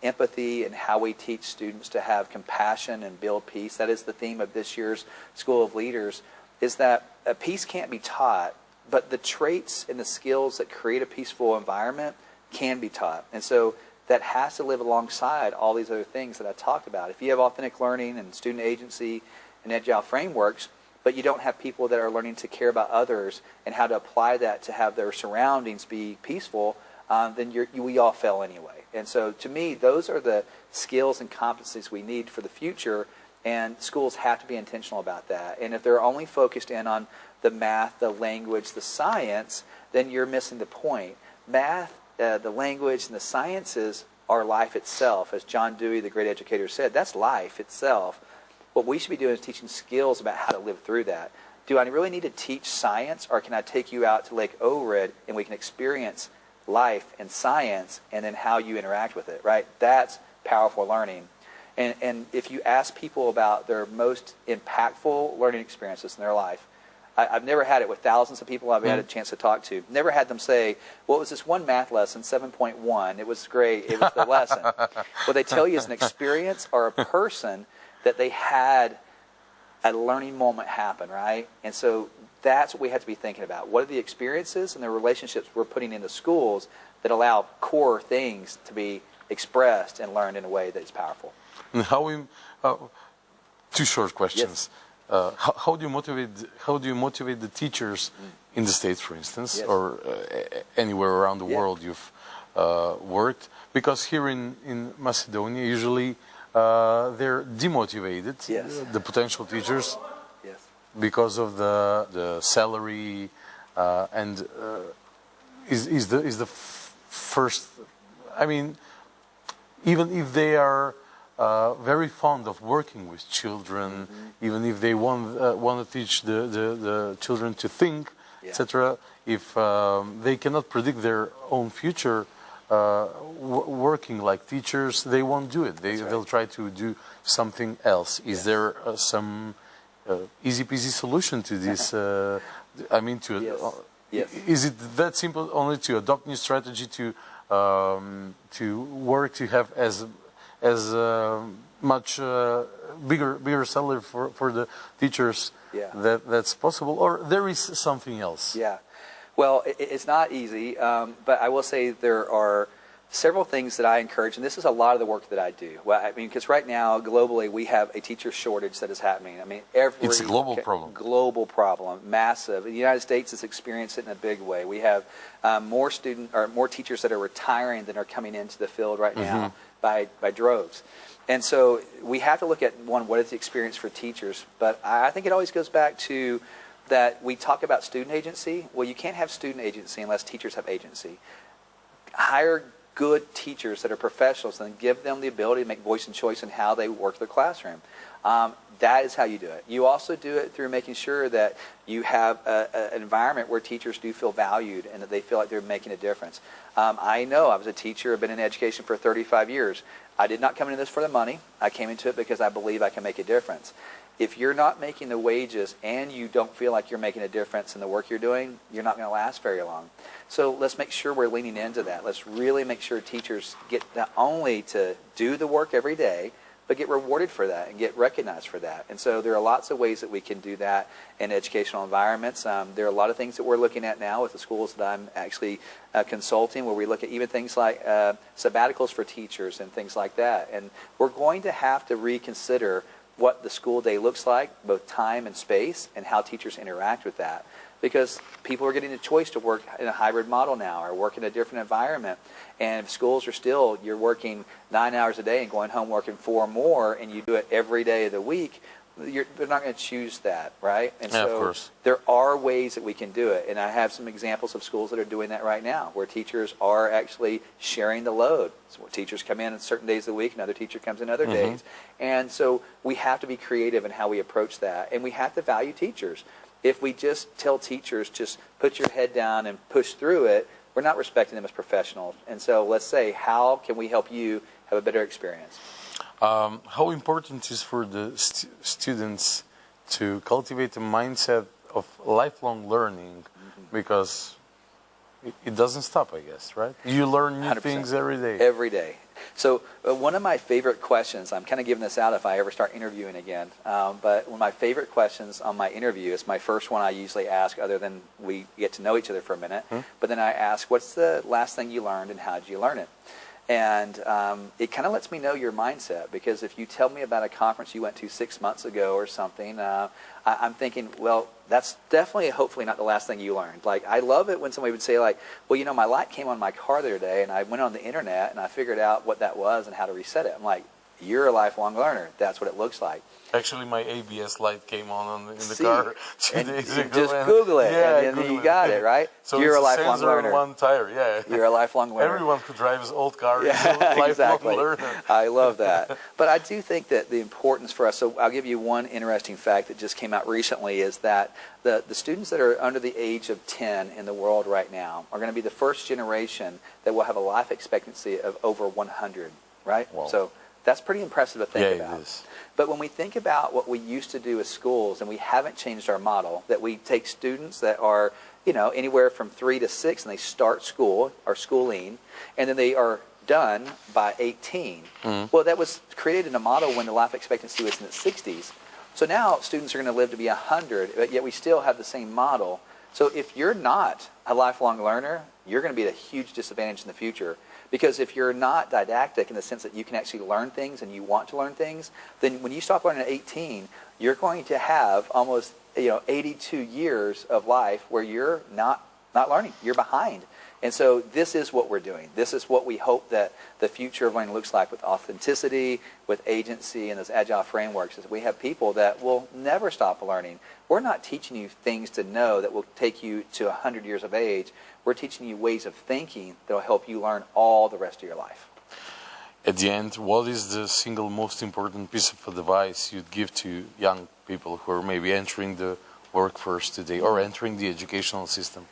empathy and how we teach students to have compassion and build peace, that is the theme of this year's School of Leaders, is that peace can't be taught, but the traits and the skills that create a peaceful environment can be taught. And so that has to live alongside all these other things that I talked about. If you have authentic learning and student agency and agile frameworks, but you don't have people that are learning to care about others and how to apply that to have their surroundings be peaceful, then we all fail anyway. And so to me, those are the skills and competencies we need for the future, and schools have to be intentional about that. And if they're only focused in on the math, the language, the science, then you're missing the point. Math, the language, and the sciences are life itself. As John Dewey, the great educator, said, that's life itself. What we should be doing is teaching skills about how to live through that. Do I really need to teach science, or can I take you out to Lake Ohrid and we can experience life and science and then how you interact with it, right? That's powerful learning. And if you ask people about their most impactful learning experiences in their life, I've never had it with thousands of people I've had a chance to talk to. Never had them say, well, it was this one math lesson, 7.1. It was great. It was the lesson. What they tell you is an experience or a person that they had a learning moment happen, right? And so that's what we have to be thinking about. What are the experiences and the relationships we're putting into schools that allow core things to be expressed and learned in a way that is powerful? And two short questions. Yes. How do you motivate the teachers in the States, for instance, yes, or anywhere around the world you've worked? Because here in Macedonia, usually they're demotivated, yes, the potential teachers, yes, because of the salary and is the first. I mean, even if they are very fond of working with children, even if they want to teach the children to think, etc. If they cannot predict their own future, working like teachers, they won't do it. They'll try to do something else. Is there some easy peasy solution to this? I mean, is it that simple? Only to adopt new strategy to work to have as much bigger salary for the teachers that's possible, or there is something else? Yeah, well, it's not easy, but I will say there are several things that I encourage, and this is a lot of the work that I do. Well, I mean, because right now, globally, we have a teacher shortage that is happening. I mean, it's a global problem. Global problem, massive. In the United States, it's experienced it in a big way. We have more teachers that are retiring than are coming into the field right now by droves. And so we have to look at, one, what is the experience for teachers? But I think it always goes back to that we talk about student agency. Well, you can't have student agency unless teachers have agency. Hire good teachers that are professionals and give them the ability to make voice and choice in how they work their classroom. That is how you do it. You also do it through making sure that you have an environment where teachers do feel valued and that they feel like they're making a difference. I know I was a teacher, I've been in education for 35 years. I did not come into this for the money. I came into it because I believe I can make a difference. If you're not making the wages and you don't feel like you're making a difference in the work you're doing, you're not going to last very long. So let's make sure we're leaning into that. Let's really make sure teachers get not only to do the work every day, but get rewarded for that and get recognized for that. And so there are lots of ways that we can do that in educational environments. There are a lot of things that we're looking at now with the schools that I'm actually consulting, where we look at even things like sabbaticals for teachers and things like that. And we're going to have to reconsider what the school day looks like, both time and space, and how teachers interact with that. Because people are getting a choice to work in a hybrid model now or work in a different environment. And if schools are still, you're working 9 hours a day and going home working 4 more, and you do it every day of the week, they're not going to choose that, right? And yeah, so of course. There are ways that we can do it. And I have some examples of schools that are doing that right now, where teachers are actually sharing the load. So teachers come in on certain days of the week, another teacher comes in other days. And so we have to be creative in how we approach that. And we have to value teachers. If we just tell teachers, just put your head down and push through it, we're not respecting them as professionals. And so let's say, how can we help you have a better experience? How important is for the students to cultivate a mindset of lifelong learning? Because it doesn't stop, I guess, right? You learn new 100%. things every day. Every day. So one of my favorite questions, I'm kind of giving this out if I ever start interviewing again, but one of my favorite questions on my interview is my first one I usually ask, other than we get to know each other for a minute, but then I ask, what's the last thing you learned and how did you learn it? And it kind of lets me know your mindset, because if you tell me about a conference you went to 6 months ago or something, I'm thinking, well, that's definitely, hopefully not the last thing you learned. Like, I love it when somebody would say, like, well, you know, my light came on my car the other day, and I went on the internet, and I figured out what that was and how to reset it. I'm like, you're a lifelong learner. That's what it looks like. Actually, my ABS light came on in the car 2 days ago. Just Google it, yeah, and then you got it, right? So you're it's a lifelong learner. On one tire, yeah. You're a lifelong learner. Everyone who drives old car is a lifelong exactly. learner. I love that. But I do think that the importance for us, so I'll give you one interesting fact that just came out recently, is that the students that are under the age of 10 in the world right now are going to be the first generation that will have a life expectancy of over 100, right? Wow. So that's pretty impressive to think about. It is. But when we think about what we used to do as schools, and we haven't changed our model, that we take students that are, you know, anywhere from 3 to 6, and they start school, or schooling, and then they are done by 18. Well, that was created in a model when the life expectancy was in the 60s. So now students are going to live to be 100, but yet we still have the same model. So if you're not a lifelong learner, you're going to be at a huge disadvantage in the future. Because if you're not didactic in the sense that you can actually learn things and you want to learn things, then when you stop learning at 18, you're going to have almost 82 years of life where you're not learning. You're behind. And so this is what we're doing. This is what we hope that the future of learning looks like, with authenticity, with agency, and those agile frameworks. Is we have people that will never stop learning. We're not teaching you things to know that will take you to 100 years of age. We're teaching you ways of thinking that will help you learn all the rest of your life. at the end, what is the single most important piece of advice you'd give to young people who are maybe entering the workforce today or entering the educational system?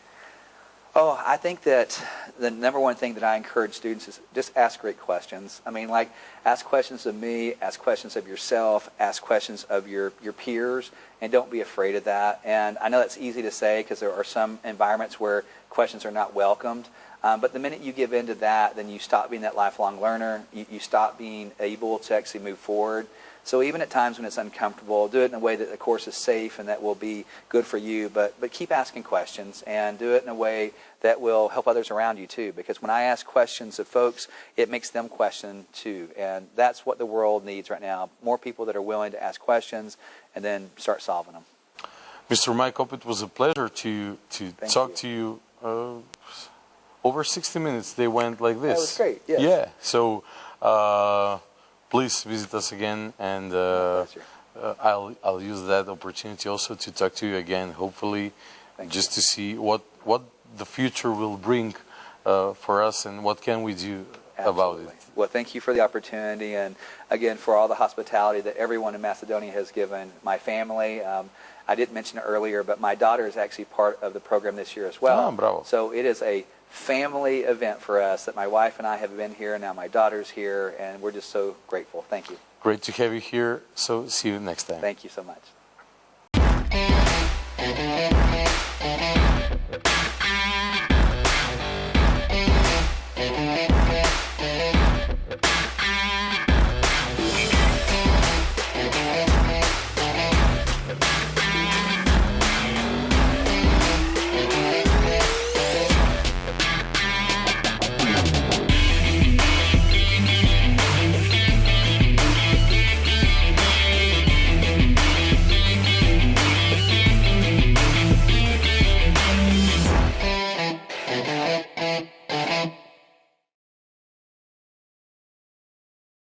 Oh, I think that the number one thing that I encourage students is just ask great questions. I mean, like, ask questions of me, ask questions of yourself, ask questions of your peers, and don't be afraid of that. And I know that's easy to say because there are some environments where questions are not welcomed. But the minute you give in to that, then you stop being that lifelong learner. You stop being able to actually move forward. So even at times when it's uncomfortable, do it in a way that the course is safe and that will be good for you. But keep asking questions and do it in a way that will help others around you too. Because when I ask questions of folks, it makes them question too. And that's what the world needs right now. More people that are willing to ask questions and then start solving them. Mr. Maјk, it was a pleasure to talk to you. Over 60 minutes they went like this. That was great, yes. Yeah, so please visit us again, and I'll use that opportunity also to talk to you again, hopefully, just to see what the future will bring for us and what can we do about it. Well, thank you for the opportunity, and again for all the hospitality that everyone in Macedonia has given. My family, I didn't mention it earlier, but my daughter is actually part of the program this year as well. Ah, bravo. So it is a family event for us that my wife and I have been here, and now my daughter's here, and we're just so grateful. Thank you. Great to have you here, so see you next time. Thank you so much.